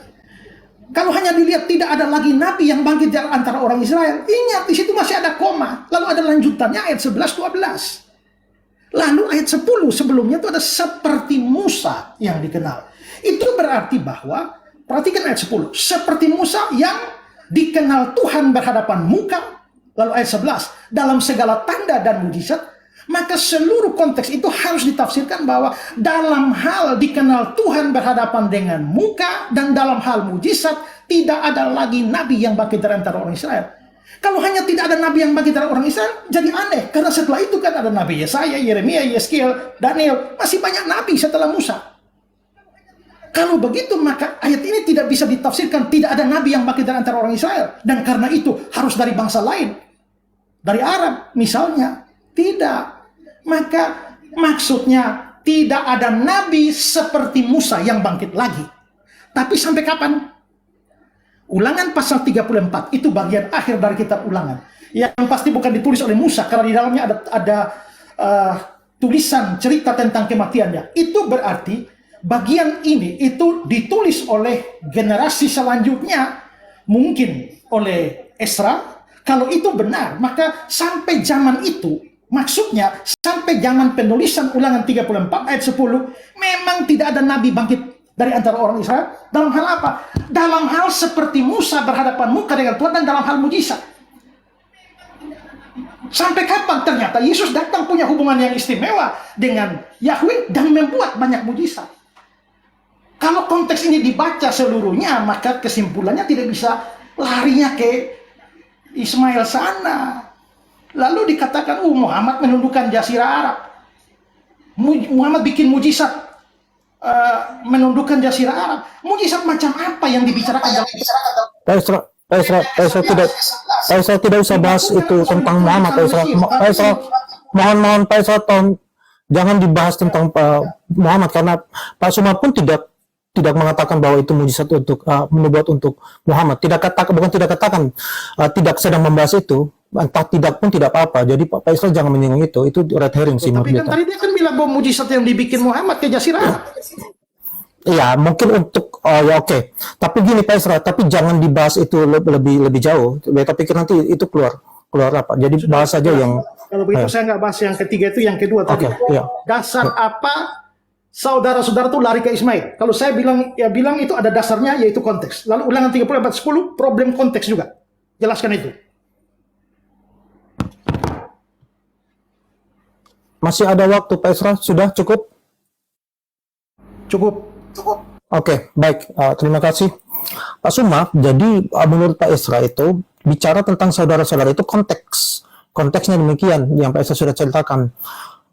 Kalau hanya dilihat tidak ada lagi nabi yang bangkit dari antara orang Israel, ingat di situ masih ada koma, lalu ada lanjutannya ayat 11-12. Lalu ayat 10 sebelumnya itu ada seperti Musa yang dikenal. Itu berarti bahwa, perhatikan ayat 10, seperti Musa yang dikenal Tuhan berhadapan muka. Lalu ayat 11, dalam segala tanda dan mujizat. Maka seluruh konteks itu harus ditafsirkan bahwa dalam hal dikenal Tuhan berhadapan dengan muka dan dalam hal mujizat tidak ada lagi nabi yang bangkit dari antara orang Israel. Kalau hanya tidak ada nabi yang bangkit dari orang Israel, jadi aneh. Karena setelah itu kan ada Nabi Yesaya, Yeremia, Yeskiel, Daniel. Masih banyak nabi setelah Musa. Kalau begitu maka ayat ini tidak bisa ditafsirkan tidak ada nabi yang bangkit dari antara orang Israel. Dan karena itu harus dari bangsa lain. Dari Arab misalnya. Tidak. Maka maksudnya tidak ada nabi seperti Musa yang bangkit lagi. Tapi sampai kapan? Ulangan pasal 34 itu bagian akhir dari kitab Ulangan. Yang pasti bukan ditulis oleh Musa karena di dalamnya ada tulisan cerita tentang kematiannya. Itu berarti bagian ini itu ditulis oleh generasi selanjutnya, mungkin oleh Esra. Kalau itu benar, maka sampai zaman itu, maksudnya sampai zaman penulisan Ulangan 34 ayat 10, memang tidak ada nabi bangkit dari antara orang Israel. Dalam hal apa? Dalam hal seperti Musa berhadapan muka dengan Tuhan dan dalam hal mujizat. Sampai kapan ternyata Yesus datang punya hubungan yang istimewa dengan Yahweh dan membuat banyak mujizat. Kalau konteks ini dibaca seluruhnya, maka kesimpulannya tidak bisa larinya ke Ismail sana. Lalu dikatakan, Muhammad menundukkan Jazirah Arab. Muhammad bikin mujizat menundukkan Jazirah Arab. Mujizat macam apa yang dibicarakan dalam Pak Isra tidak usah bahas itu tentang Muhammad. Pak Isra, mohon Pak Isra, jangan dibahas tentang Muhammad karena Pak Suma pun tidak mengatakan bahwa itu mujizat untuk menubuat untuk Muhammad. Tidak sedang membahas itu. Entah tidak pun tidak apa-apa. Jadi Pak Isra jangan menyinggung itu. Itu red herring sih menurut Tapi kan tadi dia kan bilang bahwa mujizat yang dibikin Muhammad ke Jazirah Arab. Iya, mungkin untuk oke. Tapi gini Pak Isra, tapi jangan dibahas itu lebih jauh. Mereka pikir nanti itu keluar apa. Jadi bahas saja yang kalau begitu saya nggak bahas yang ketiga, itu yang kedua tadi. Iya. Dasar apa saudara-saudara tuh lari ke Ismail? Kalau saya bilang itu ada dasarnya, yaitu konteks. Lalu Ulangan 34:10 problem konteks juga. Jelaskan itu. Masih ada waktu Pak Isra, sudah cukup? Cukup. Oke, baik. Terima kasih Pak Suma. Jadi menurut Pak Isra itu bicara tentang saudara-saudara itu konteksnya demikian yang Pak Isra sudah ceritakan.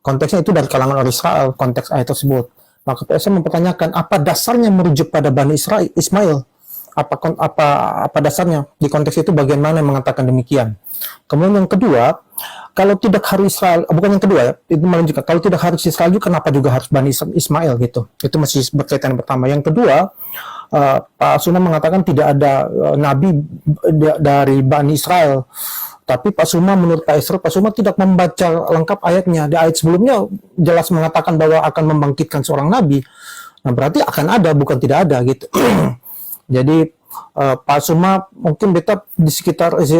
Konteksnya itu dari kalangan orang Israel, konteks ayat tersebut. Maka Pak Isra mempertanyakan apa dasarnya merujuk pada Bani Ismail? Apa dasarnya di konteks itu, bagaimana yang mengatakan demikian? Kemudian yang kedua, kalau tidak harus Israel, bukan yang kedua ya, itu menunjukkan kalau tidak harus Israel juga, kenapa juga harus Bani Ismail gitu? Itu masih berkaitan yang pertama. Yang kedua, Pak Suma mengatakan tidak ada nabi dari Bani Israel. Tapi Pak Suma, menurut Pak Suma tidak membaca lengkap ayatnya. Di ayat sebelumnya jelas mengatakan bahwa akan membangkitkan seorang nabi. Nah, berarti akan ada, bukan tidak ada gitu. Jadi Pak Suma mungkin tetap di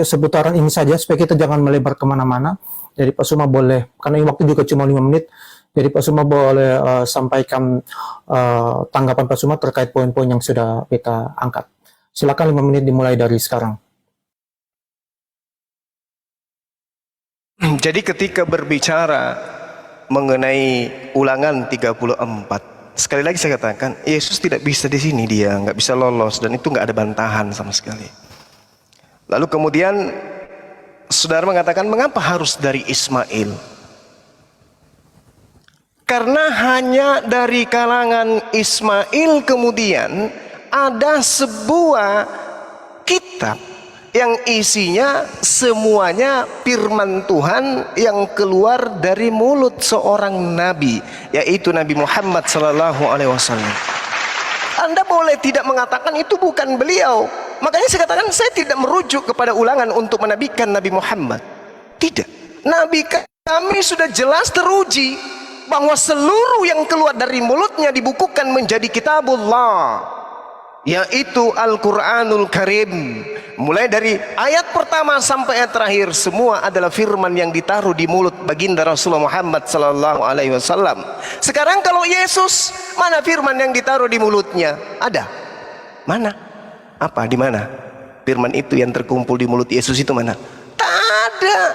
seputaran ini saja supaya kita jangan melebar kemana-mana. Jadi Pak Suma boleh, karena ini waktu juga cuma 5 menit, jadi Pak Suma boleh sampaikan tanggapan Pak Suma terkait poin-poin yang sudah kita angkat. Silakan 5 menit dimulai dari sekarang. Jadi ketika berbicara mengenai Ulangan 34, sekali lagi saya katakan, Yesus tidak bisa di sini, dia nggak bisa lolos, dan itu nggak ada bantahan sama sekali. Lalu kemudian saudara mengatakan, mengapa harus dari Ismail? Karena hanya dari kalangan Ismail kemudian ada sebuah kitab yang isinya semuanya firman Tuhan yang keluar dari mulut seorang nabi, yaitu Nabi Muhammad sallallahu alaihi wasallam. Anda boleh tidak mengatakan itu bukan beliau. Makanya saya katakan saya tidak merujuk kepada Ulangan untuk menabikan Nabi Muhammad. Tidak. Nabi kami sudah jelas teruji bahwa seluruh yang keluar dari mulutnya dibukukan menjadi kitabullah, yaitu Al-Quranul Karim. Mulai dari ayat pertama sampai ayat terakhir, semua adalah firman yang ditaruh di mulut baginda Rasulullah Muhammad sallallahu alaihi wasallam. Sekarang kalau Yesus, mana firman yang ditaruh di mulutnya? Ada? Mana? Apa? Di mana? Firman itu yang terkumpul di mulut Yesus itu mana? Tak ada.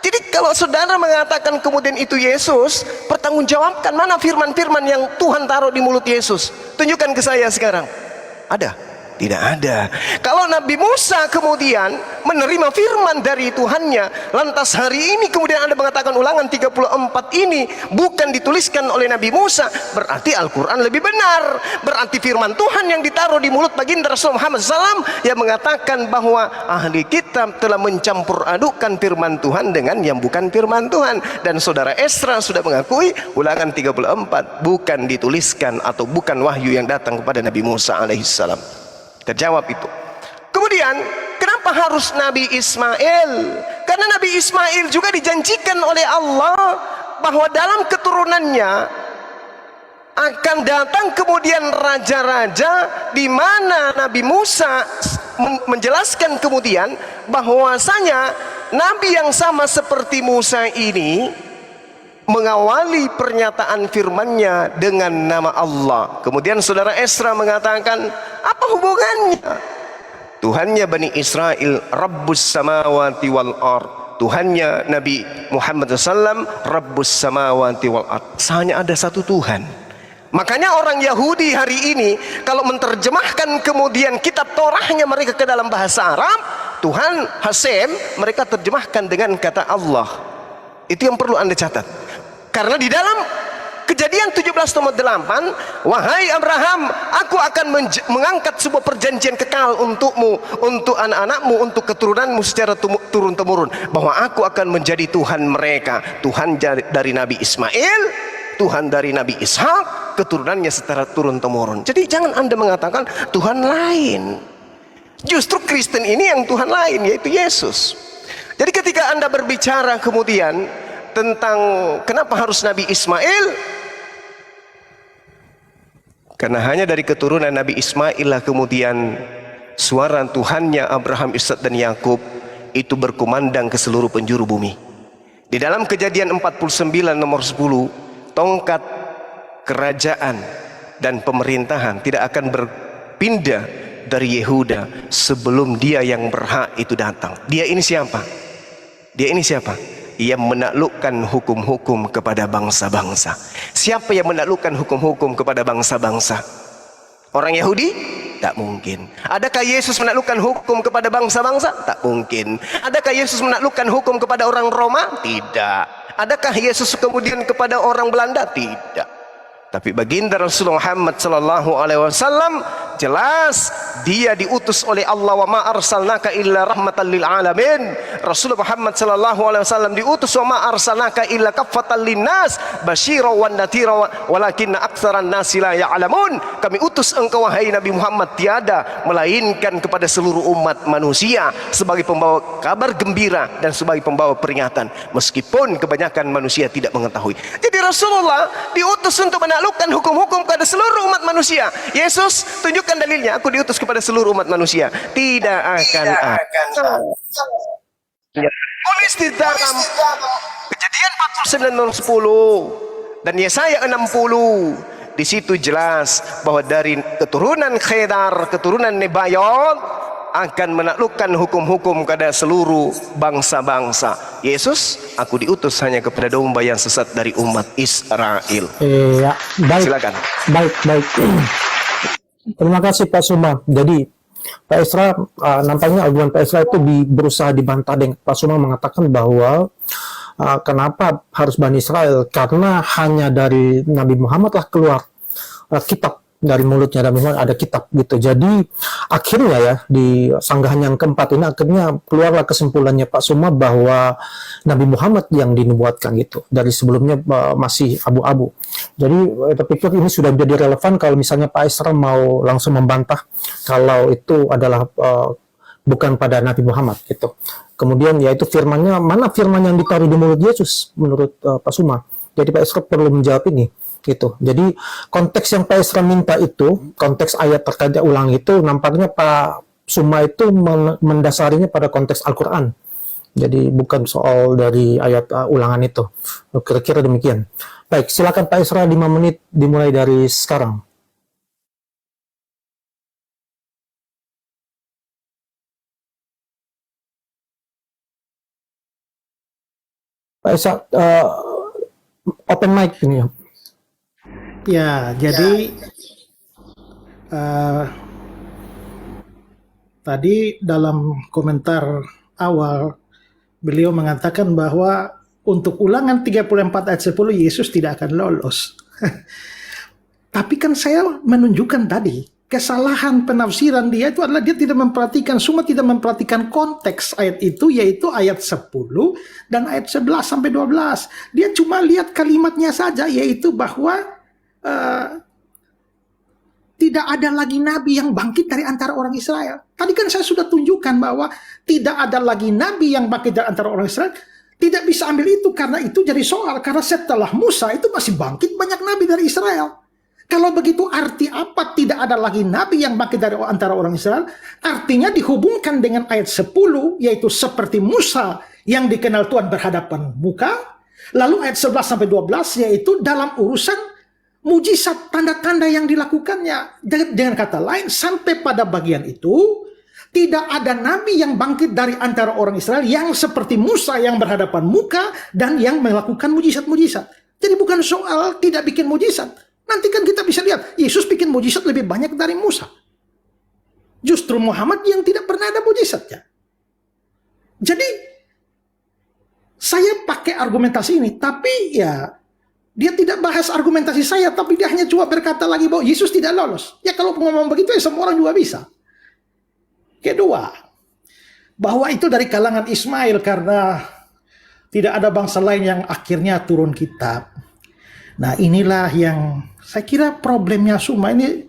Jadi kalau saudara mengatakan kemudian itu Yesus, pertanggungjawabkan mana firman-firman yang Tuhan taruh di mulut Yesus. Tunjukkan ke saya sekarang. Ada? Tidak ada. Kalau Nabi Musa kemudian menerima firman dari Tuhannya, lantas hari ini kemudian Anda mengatakan Ulangan 34 ini bukan dituliskan oleh Nabi Musa, berarti Al-Quran lebih benar. Berarti firman Tuhan yang ditaruh di mulut baginda Rasul Muhammad SAW yang mengatakan bahwa ahli kitab telah mencampur adukkan firman Tuhan dengan yang bukan firman Tuhan. Dan saudara Esra sudah mengakui Ulangan 34 bukan dituliskan atau bukan wahyu yang datang kepada Nabi Musa alaihissalam. Terjawab itu. Kemudian kenapa harus Nabi Ismail? Karena Nabi Ismail juga dijanjikan oleh Allah bahwa dalam keturunannya akan datang kemudian raja-raja, di mana Nabi Musa menjelaskan kemudian bahwasanya Nabi yang sama seperti Musa ini mengawali pernyataan firman-Nya dengan nama Allah. Kemudian saudara Esra mengatakan, apa hubungannya? Tuhannya Bani Israel, Rabbus samawati wal ard. Tuhannya Nabi Muhammad SAW, Rabbus samawati wal ard. Hanya ada satu Tuhan. Makanya orang Yahudi hari ini kalau menerjemahkan kemudian kitab Torahnya mereka ke dalam bahasa Arab, Tuhan Hasem mereka terjemahkan dengan kata Allah. Itu yang perlu Anda catat. Karena di dalam Kejadian 17:8, wahai Abraham, aku akan mengangkat sebuah perjanjian kekal untukmu, untuk anak-anakmu, untuk keturunanmu secara turun-temurun, bahwa aku akan menjadi Tuhan mereka, Tuhan dari Nabi Ismail, Tuhan dari Nabi Ishak, keturunannya secara turun-temurun. Jadi jangan Anda mengatakan Tuhan lain. Justru Kristen ini yang Tuhan lain, yaitu Yesus. Jadi ketika Anda berbicara kemudian tentang kenapa harus Nabi Ismail, karena hanya dari keturunan Nabi Ismail lah kemudian suara Tuhannya Abraham, Ishak dan Yakub itu berkumandang ke seluruh penjuru bumi. Di dalam Kejadian 49 nomor 10, tongkat kerajaan dan pemerintahan tidak akan berpindah dari Yehuda sebelum dia yang berhak itu datang. Dia ini siapa? Dia ini siapa? Yang menaklukkan hukum-hukum kepada bangsa-bangsa. Siapa yang menaklukkan hukum-hukum kepada bangsa-bangsa? Orang Yahudi? Tak mungkin. Adakah Yesus menaklukkan hukum kepada bangsa-bangsa? Tak mungkin. Adakah Yesus menaklukkan hukum kepada orang Roma? Tidak. Adakah Yesus kemudian kepada orang Belanda? Tidak. Tapi baginda Rasulullah Muhammad sallallahu alaihi wasallam jelas dia diutus oleh Allah, wa ma arsalnaka illa rahmatan lil alamin. Rasulullah Muhammad sallallahu alaihi wasallam diutus, wa ma arsalnaka illa kaffatan linnas basyira wan nadhira walakinna aktsaran nasi la ya'lamun. Kami utus engkau wahai Nabi Muhammad tiada melainkan kepada seluruh umat manusia sebagai pembawa kabar gembira dan sebagai pembawa peringatan, meskipun kebanyakan manusia tidak mengetahui. Jadi Rasulullah diutus untuk menaklukkan hukum-hukum kepada seluruh umat manusia. Yesus, tunjukkan dalilnya, aku diutus kepada seluruh umat manusia. Tidak akan tulis di dalam Kejadian 49:10 dan Yesaya 60. Di situ jelas bahwa dari keturunan Khedar, keturunan Nebayot akan menaklukkan hukum-hukum kepada seluruh bangsa-bangsa. Yesus, aku diutus hanya kepada domba yang sesat dari umat Israel. Iya, baik. Silakan. Baik. Terima kasih Pak Suma. Jadi Pak Esra, nampaknya argumen Pak Esra itu berusaha dibantah dengan Pak Suma mengatakan bahwa kenapa harus Bani Israel? Karena hanya dari Nabi Muhammad lah keluar kitab, dari mulutnya Nabi Muhammad ada kitab gitu. Jadi akhirnya ya di sanggahan yang keempat ini akhirnya keluarlah kesimpulannya Pak Suma bahwa Nabi Muhammad yang dinubuatkan gitu. Dari sebelumnya masih abu-abu. Jadi saya pikir ini sudah menjadi relevan kalau misalnya Pak Esra mau langsung membantah kalau itu adalah bukan pada Nabi Muhammad gitu. Kemudian yaitu firmannya, mana firman yang ditaruh di mulut Yesus menurut Pak Suma. Jadi Pak Esra perlu menjawab ini gitu. Jadi konteks yang Pak Esra minta itu, konteks ayat terkait ulang itu, nampaknya Pak Suma itu mendasarinya pada konteks Al-Quran. Jadi bukan soal dari ayat ulangan itu. Kira-kira demikian. Baik, silakan Pak Esra 5 menit dimulai dari sekarang. Pak Esra, open mic ini ya. Ya, jadi Tadi dalam komentar awal beliau mengatakan bahwa untuk Ulangan 34 ayat 10 Yesus tidak akan lolos. Tapi kan saya menunjukkan tadi kesalahan penafsiran dia itu adalah dia tidak memperhatikan, semua tidak memperhatikan konteks ayat itu, yaitu ayat 10 dan ayat 11 sampai 12. Dia cuma lihat kalimatnya saja, yaitu bahwa tidak ada lagi nabi yang bangkit dari antara orang Israel. Tadi kan saya sudah tunjukkan bahwa tidak ada lagi nabi yang bangkit dari antara orang Israel. Tidak bisa ambil itu karena itu jadi soal. Karena setelah Musa itu masih bangkit banyak nabi dari Israel. Kalau begitu arti apa tidak ada lagi nabi yang bangkit dari antara orang Israel? Artinya dihubungkan dengan ayat 10, yaitu seperti Musa yang dikenal Tuhan berhadapan muka. Lalu ayat 11 sampai 12 yaitu dalam urusan mujizat tanda-tanda yang dilakukannya. Dengan kata lain, sampai pada bagian itu tidak ada nabi yang bangkit dari antara orang Israel yang seperti Musa yang berhadapan muka dan yang melakukan mujizat-mujizat. Jadi bukan soal tidak bikin mujizat. Nanti kan kita bisa lihat, Yesus bikin mujizat lebih banyak dari Musa. Justru Muhammad yang tidak pernah ada mujizatnya. Jadi saya pakai argumentasi ini, tapi ya dia tidak bahas argumentasi saya, tapi dia hanya cuma berkata lagi bahwa Yesus tidak lolos. Ya kalau ngomong begitu ya semua orang juga bisa. Kedua, bahwa itu dari kalangan Ismail karena tidak ada bangsa lain yang akhirnya turun kitab. Nah inilah yang saya kira problemnya semua ini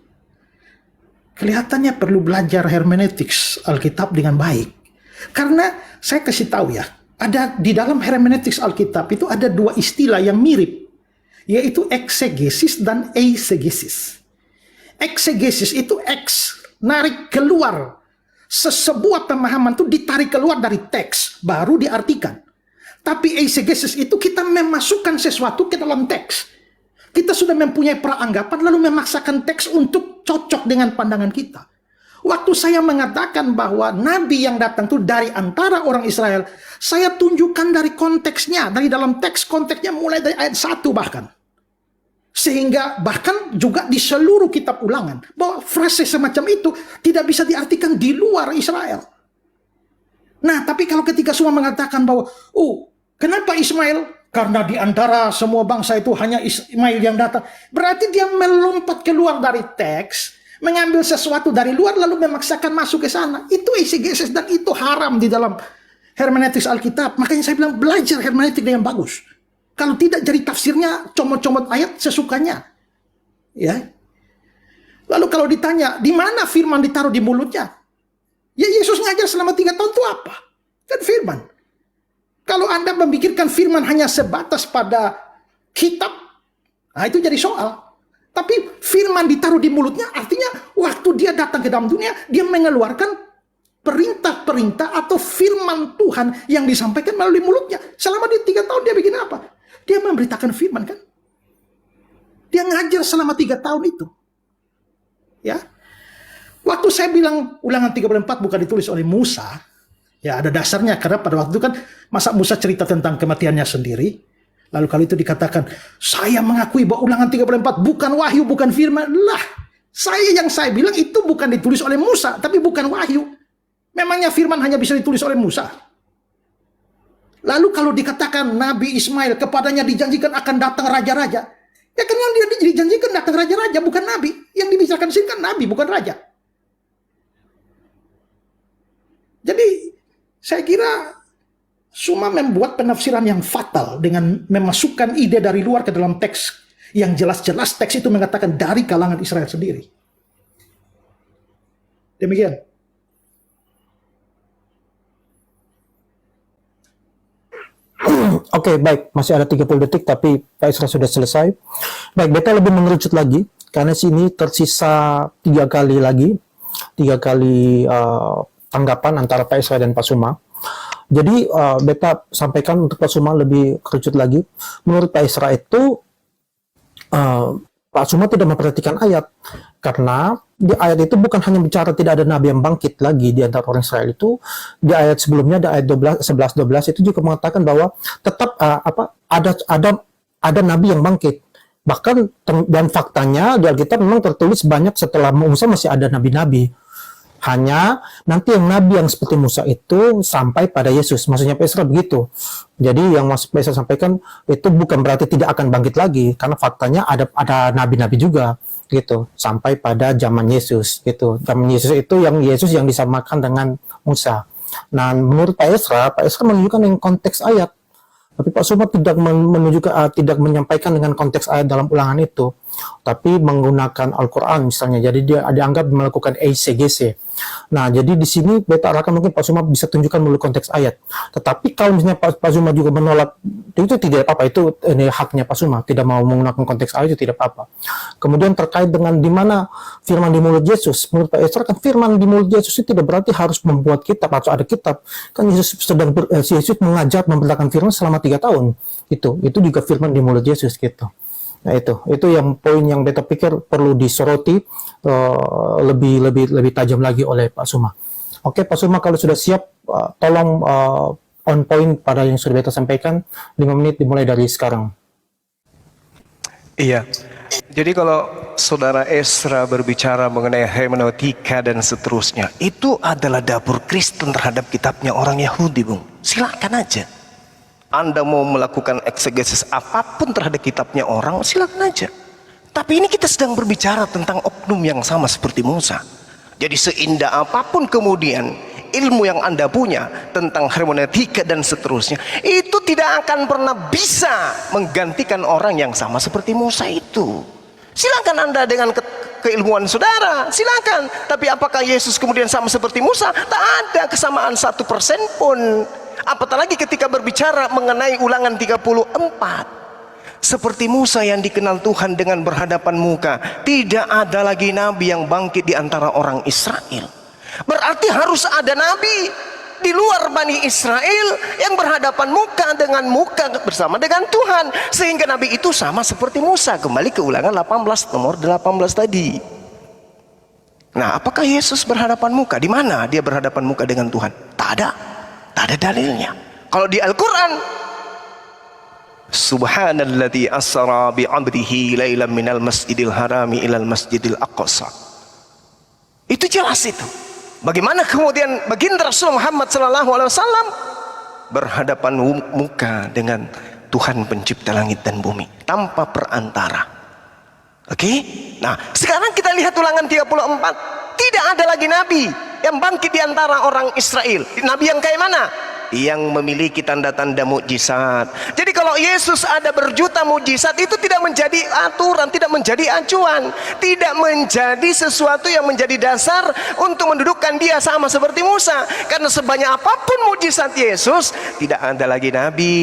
kelihatannya perlu belajar hermeneutics Alkitab dengan baik. Karena saya kasih tahu ya, ada di dalam hermeneutics Alkitab itu ada dua istilah yang mirip, yaitu eksegesis dan eisegesis. Eksegesis itu narik keluar. Sebuah pemahaman itu ditarik keluar dari teks, baru diartikan. Tapi eisegesis itu kita memasukkan sesuatu ke dalam teks. Kita sudah mempunyai peranggapan, lalu memaksakan teks untuk cocok dengan pandangan kita. Waktu saya mengatakan bahwa nabi yang datang itu dari antara orang Israel, saya tunjukkan dari konteksnya, dari dalam teks konteksnya mulai dari ayat 1 bahkan. Sehingga bahkan juga di seluruh kitab Ulangan, bahwa frase semacam itu tidak bisa diartikan di luar Israel. Nah, tapi kalau ketika semua mengatakan bahwa, kenapa Ismail? Karena di antara semua bangsa itu hanya Ismail yang datang. Berarti dia melompat keluar dari teks, mengambil sesuatu dari luar lalu memaksakan masuk ke sana. Itu eisegesis dan itu haram di dalam hermeneutics Alkitab. Makanya saya bilang belajar hermeneutik dengan bagus. Kalau tidak jadi tafsirnya comot-comot ayat sesukanya. Ya. Lalu kalau ditanya, di mana firman ditaruh di mulutnya? Ya Yesus ngajar selama 3 tahun itu apa? Kan firman. Kalau Anda memikirkan firman hanya sebatas pada kitab, nah itu jadi soal. Tapi firman ditaruh di mulutnya artinya waktu dia datang ke dalam dunia, dia mengeluarkan perintah-perintah atau firman Tuhan yang disampaikan melalui mulutnya. Selama di 3 tahun dia bikin apa? Dia memberitakan firman kan? Dia ngajar selama 3 tahun itu. Ya. Waktu saya bilang Ulangan 34 bukan ditulis oleh Musa, ya ada dasarnya karena pada waktu itu kan masa Musa cerita tentang kematiannya sendiri. Lalu kalau itu dikatakan, saya mengakui bahwa Ulangan 34 bukan wahyu, bukan firman. Lah, yang saya bilang itu bukan ditulis oleh Musa, tapi bukan wahyu. Memangnya firman hanya bisa ditulis oleh Musa? Lalu kalau dikatakan Nabi Ismail kepadanya dijanjikan akan datang raja-raja. Ya kan yang dia dijanjikan datang raja-raja bukan Nabi. Yang dibicarakan sini kan Nabi bukan raja. Jadi saya kira semua membuat penafsiran yang fatal dengan memasukkan ide dari luar ke dalam teks. Yang jelas-jelas teks itu mengatakan dari kalangan Israel sendiri. Demikian. Oke, baik. Masih ada 30 detik, tapi Pak Isra sudah selesai. Baik, beta lebih mengerucut lagi, karena sini tersisa 3 kali lagi. 3 kali tanggapan antara Pak Isra dan Pak Suma. Jadi, beta sampaikan untuk Pak Suma lebih kerucut lagi. Menurut Pak Isra itu, Pak Suma tidak memperhatikan ayat. Karena di ayat itu bukan hanya bicara tidak ada nabi yang bangkit lagi di antara orang Israel itu. Di ayat sebelumnya, di ayat 11-12 itu juga mengatakan bahwa tetap ada nabi yang bangkit. Bahkan dan faktanya di Alkitab memang tertulis banyak setelah Musa masih ada nabi-nabi. Hanya nanti yang nabi yang seperti Musa itu sampai pada Yesus. Maksudnya Pak Esra begitu. Jadi yang Pak Esra sampaikan itu bukan berarti tidak akan bangkit lagi, karena faktanya ada nabi-nabi juga gitu sampai pada zaman Yesus gitu. Zaman Yesus itu yang Yesus yang disamakan dengan Musa. Nah, menurut Pak Esra menunjukkan dengan konteks ayat. Tapi Pak Suma tidak menunjukkan, tidak menyampaikan dengan konteks ayat dalam ulangan itu, tapi menggunakan Al-Quran misalnya. Jadi dia dianggap melakukan ECGC. Nah, jadi di sini beta arahkan mungkin Pak Suma bisa tunjukkan melalui konteks ayat. Tetapi kalau misalnya Pak Suma juga menolak, itu tidak apa-apa. Itu ini haknya Pak Suma. Tidak mau menggunakan konteks ayat itu tidak apa-apa. Kemudian terkait dengan di mana firman di mulut Yesus, menurut Pak Esra kan firman di mulut Yesus itu tidak berarti harus membuat kitab atau ada kitab. Kan Yesus Yesus mengajar memberitakan firman selama 3 tahun. Itu juga firman di mulut Yesus gitu. Nah, itu yang poin yang beta pikir perlu disoroti lebih tajam lagi oleh Pak Suma. Oke, Pak Suma kalau sudah siap, tolong on point pada yang sudah beta sampaikan. 5 menit dimulai dari sekarang. Iya. Jadi kalau saudara Esra berbicara mengenai hermeneutika dan seterusnya, itu adalah dapur Kristen terhadap kitabnya orang Yahudi, Bung. Silakan aja. Anda mau melakukan eksegesis apapun terhadap kitabnya orang, silakan aja. Tapi ini kita sedang berbicara tentang oknum yang sama seperti Musa. Jadi seindah apapun kemudian ilmu yang Anda punya tentang hermeneutika dan seterusnya, itu tidak akan pernah bisa menggantikan orang yang sama seperti Musa itu. Silakan Anda dengan keilmuan saudara, silakan. Tapi apakah Yesus kemudian sama seperti Musa? Tak ada kesamaan 1% pun. Apatah lagi ketika berbicara mengenai Ulangan 34. Seperti Musa yang dikenal Tuhan dengan berhadapan muka, tidak ada lagi nabi yang bangkit di antara orang Israel. Berarti harus ada nabi di luar Bani Israel yang berhadapan muka bersama dengan Tuhan, sehingga nabi itu sama seperti Musa. Kembali ke Ulangan 18 nomor 18 tadi. Nah, apakah Yesus berhadapan muka? Di mana dia berhadapan muka dengan Tuhan? Tak ada dalilnya. Kalau di Al-Quran, Subhanalladzi asra bi'abdihi lailan minal masjidil harami ilal masjidil aqsa. Itu jelas itu. Bagaimana kemudian baginda Rasul Muhammad SAW berhadapan muka dengan Tuhan pencipta langit dan bumi tanpa perantara. Oke? Nah, sekarang kita lihat Ulangan 34. Tidak ada lagi nabi yang bangkit di antara orang Israel. Nabi yang kayak mana? Yang memiliki tanda-tanda mukjizat. Jadi kalau Yesus ada berjuta mukjizat, itu tidak menjadi aturan, tidak menjadi acuan, tidak menjadi sesuatu yang menjadi dasar untuk mendudukkan dia sama seperti Musa. Karena sebanyak apapun mukjizat Yesus, tidak ada lagi nabi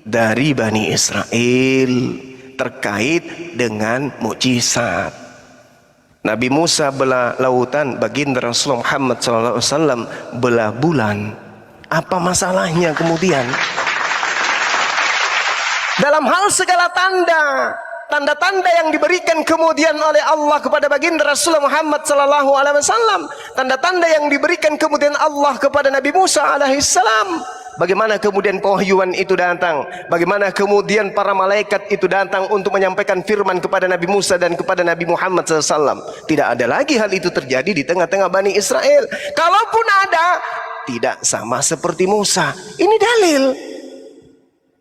dari Bani Israel terkait dengan mukjizat. Nabi Musa belah lautan, baginda Rasul Muhammad SAW belah bulan. Apa masalahnya kemudian? Dalam hal segala tanda-tanda yang diberikan kemudian oleh Allah kepada baginda Rasul Muhammad SAW, tanda-tanda yang diberikan kemudian Allah kepada Nabi Musa alaihissalam. Bagaimana kemudian pewahyuan itu datang? Bagaimana kemudian para malaikat itu datang untuk menyampaikan firman kepada Nabi Musa dan kepada Nabi Muhammad SAW? Tidak ada lagi hal itu terjadi di tengah-tengah Bani Israel. Kalaupun ada, tidak sama seperti Musa. Ini dalil.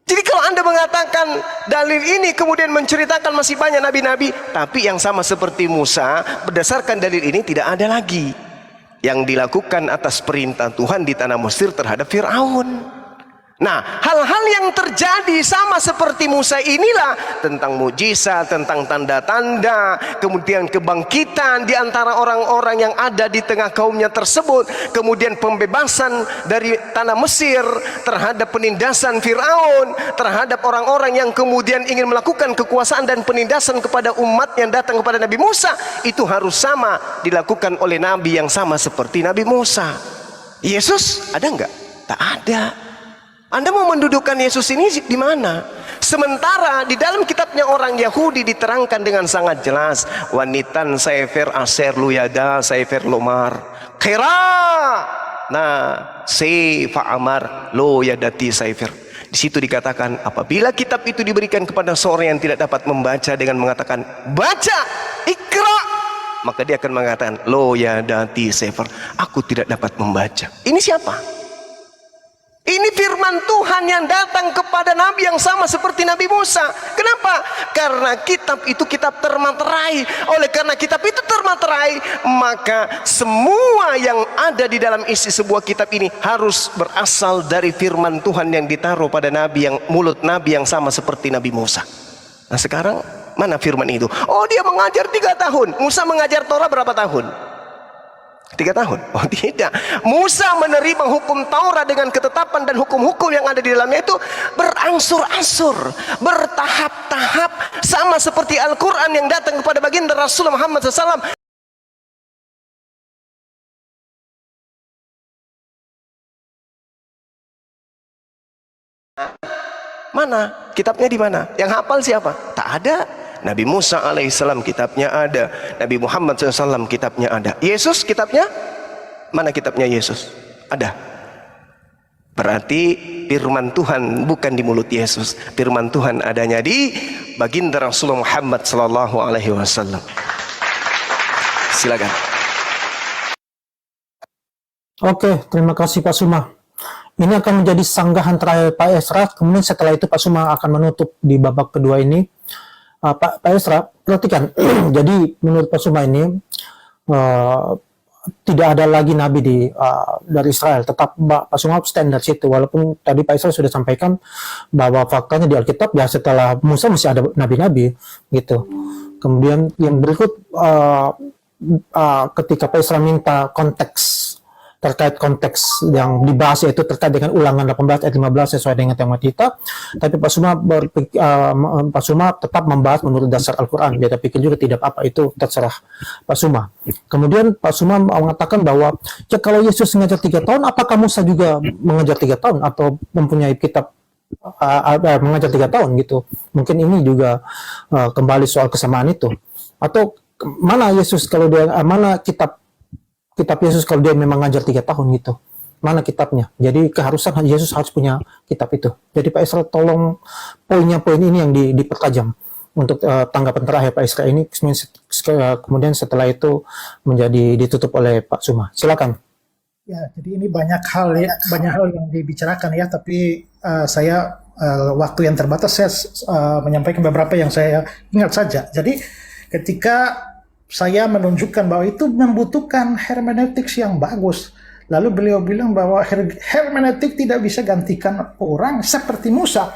Jadi kalau Anda mengatakan dalil ini kemudian menceritakan masih banyak nabi-nabi, tapi yang sama seperti Musa, berdasarkan dalil ini tidak ada lagi yang dilakukan atas perintah Tuhan di tanah Mesir terhadap Fir'aun. Nah, hal-hal yang terjadi sama seperti Musa inilah, tentang mujizat, tentang tanda-tanda, kemudian kebangkitan di antara orang-orang yang ada di tengah kaumnya tersebut, kemudian pembebasan dari tanah Mesir terhadap penindasan Fir'aun, terhadap orang-orang yang kemudian ingin melakukan kekuasaan dan penindasan kepada umat yang datang kepada Nabi Musa. Itu harus sama dilakukan oleh Nabi yang sama seperti Nabi Musa. Yesus ada enggak? Tak ada. Anda mau mendudukkan Yesus ini di mana? Sementara di dalam kitabnya orang Yahudi diterangkan dengan sangat jelas, wanitan sefer aser luyada sefer lomar kira nah se fa'amar lo yadati sefer. Di situ dikatakan apabila kitab itu diberikan kepada seorang yang tidak dapat membaca dengan mengatakan baca ikra, Maka dia akan mengatakan, lo ya dati sefer, aku tidak dapat membaca. Ini siapa? Ini firman Tuhan yang datang kepada Nabi yang sama seperti Nabi Musa. Kenapa? Karena kitab itu kitab termaterai. Oleh karena kitab itu termaterai, maka semua yang ada di dalam isi sebuah kitab ini harus berasal dari firman Tuhan yang ditaruh pada Nabi, yang mulut Nabi yang sama seperti Nabi Musa. Nah sekarang mana firman itu? Oh, dia mengajar 3 tahun. Musa mengajar Torah berapa tahun? 3 tahun? Oh tidak. Musa menerima hukum Taurat dengan ketetapan dan hukum-hukum yang ada di dalamnya itu berangsur-angsur, bertahap-tahap, sama seperti Al-Quran yang datang kepada baginda Rasul Muhammad SAW. Mana? Kitabnya di mana? Yang hafal siapa? Tak ada. Nabi Musa alaihissalam kitabnya ada. Nabi Muhammad SAW kitabnya ada. Yesus kitabnya? Mana kitabnya Yesus? Ada. Berarti firman Tuhan bukan di mulut Yesus. Firman Tuhan adanya di baginda Rasulullah Muhammad SAW. Silakan. Oke, terima kasih Pak Suma. Ini akan menjadi sanggahan terakhir Pak Esra. Kemudian setelah itu Pak Suma akan menutup di babak kedua ini. Pak Esra, perhatikan. Jadi menurut Pak Suma ini tidak ada lagi nabi dari Israel. Tetap Pak Suma stand dari situ. Walaupun tadi Pak Esra sudah sampaikan bahwa faktanya di Alkitab ya setelah Musa masih ada nabi-nabi gitu. Kemudian yang berikut ketika Pak Esra minta konteks terkait konteks yang dibahas, yaitu terkait dengan Ulangan 18 ayat 15 sesuai dengan tema kita. Tapi Pak Suma tetap membahas menurut dasar Al-Quran. Dia pikir juga tidak apa, itu terserah Pak Suma. Kemudian Pak Suma mengatakan bahwa ya, kalau Yesus mengajar 3 tahun, apakah Musa juga mengajar 3 tahun atau mempunyai kitab mengajar 3 tahun gitu. Mungkin ini juga kembali soal kesamaan itu. Atau mana Yesus kalau dia mana kitab Yesus kalau dia memang ngajar 3 tahun gitu, mana kitabnya? Jadi keharusan Yesus harus punya kitab itu. Jadi Pak Esra tolong poin ini yang dipertajam untuk tanggapan terakhir Pak Esra ini. Kemudian setelah itu menjadi ditutup oleh Pak Suma. Silakan. Ya, jadi ini banyak hal yang dibicarakan ya, tapi saya waktu yang terbatas saya menyampaikan beberapa yang saya ingat saja. Jadi ketika saya menunjukkan bahwa itu membutuhkan hermeneutik yang bagus. Lalu beliau bilang bahwa hermeneutik tidak bisa gantikan orang seperti Musa.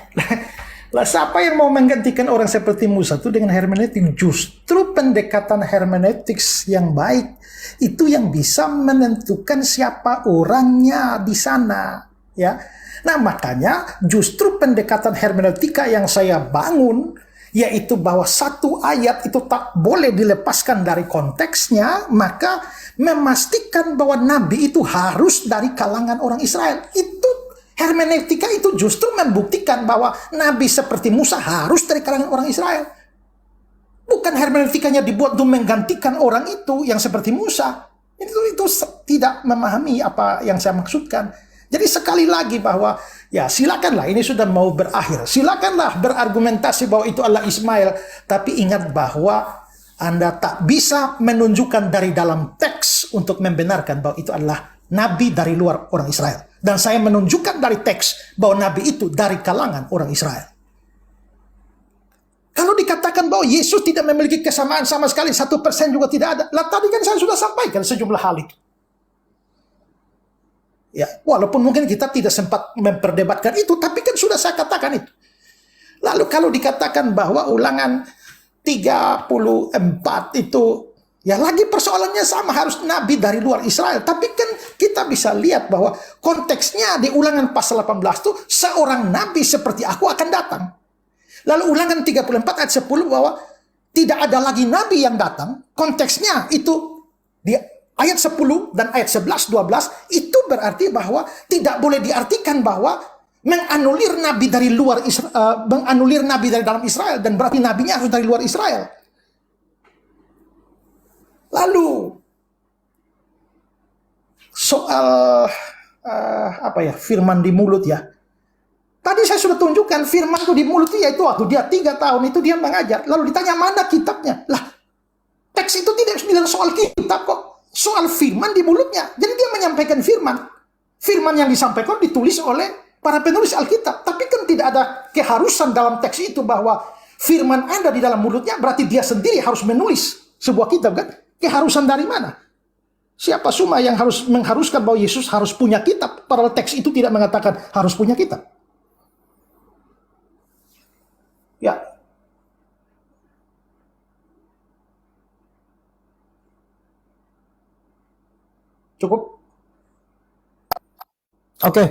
Lah siapa yang mau menggantikan orang seperti Musa itu dengan hermeneutik? Justru pendekatan hermeneutik yang baik itu yang bisa menentukan siapa orangnya di sana, ya. Nah, makanya justru pendekatan hermeneutika yang saya bangun, yaitu bahwa satu ayat itu tak boleh dilepaskan dari konteksnya, maka memastikan bahwa nabi itu harus dari kalangan orang Israel. Itu hermeneutika itu justru membuktikan bahwa nabi seperti Musa harus dari kalangan orang Israel. Bukan hermeneutikanya dibuat untuk menggantikan orang itu yang seperti Musa. Itu tidak memahami apa yang saya maksudkan. Jadi sekali lagi bahwa ya silakanlah, ini sudah mau berakhir. Silakanlah berargumentasi bahwa itu adalah Ismail. Tapi ingat bahwa Anda tak bisa menunjukkan dari dalam teks untuk membenarkan bahwa itu adalah nabi dari luar orang Israel. Dan saya menunjukkan dari teks bahwa nabi itu dari kalangan orang Israel. Kalau dikatakan bahwa Yesus tidak memiliki kesamaan sama sekali, 1% juga tidak ada. Lah tadi kan saya sudah sampaikan sejumlah hal itu. Ya, walaupun mungkin kita tidak sempat memperdebatkan itu, tapi kan sudah saya katakan itu. Lalu kalau dikatakan bahwa Ulangan 34 itu, ya lagi persoalannya sama, harus nabi dari luar Israel. Tapi kan kita bisa lihat bahwa konteksnya di Ulangan pasal 18 itu, seorang nabi seperti aku akan datang. Lalu Ulangan 34 ayat 10 bahwa tidak ada lagi nabi yang datang, konteksnya itu di ayat 10 dan ayat 11, 12, itu berarti bahwa tidak boleh diartikan bahwa menganulir nabi dari luar Israel, menganulir nabi dari dalam Israel, dan berarti nabinya harus dari luar Israel. Lalu soal firman di mulut ya. Tadi saya sudah tunjukkan firman itu di mulut dia itu waktu dia 3 tahun itu dia mengajar. Lalu ditanya mana kitabnya? Lah, teks teks itu tidak bilang soal kitab kok, soal firman di mulutnya. Jadi dia menyampaikan firman. Firman yang disampaikan ditulis oleh para penulis Alkitab. Tapi kan tidak ada keharusan dalam teks itu bahwa firman ada di dalam mulutnya, berarti dia sendiri harus menulis sebuah kitab kan? Keharusan dari mana? Siapa Suma yang harus mengharuskan bahwa Yesus harus punya kitab? Padahal teks itu tidak mengatakan harus punya kitab. Ya. Cukup. Oke.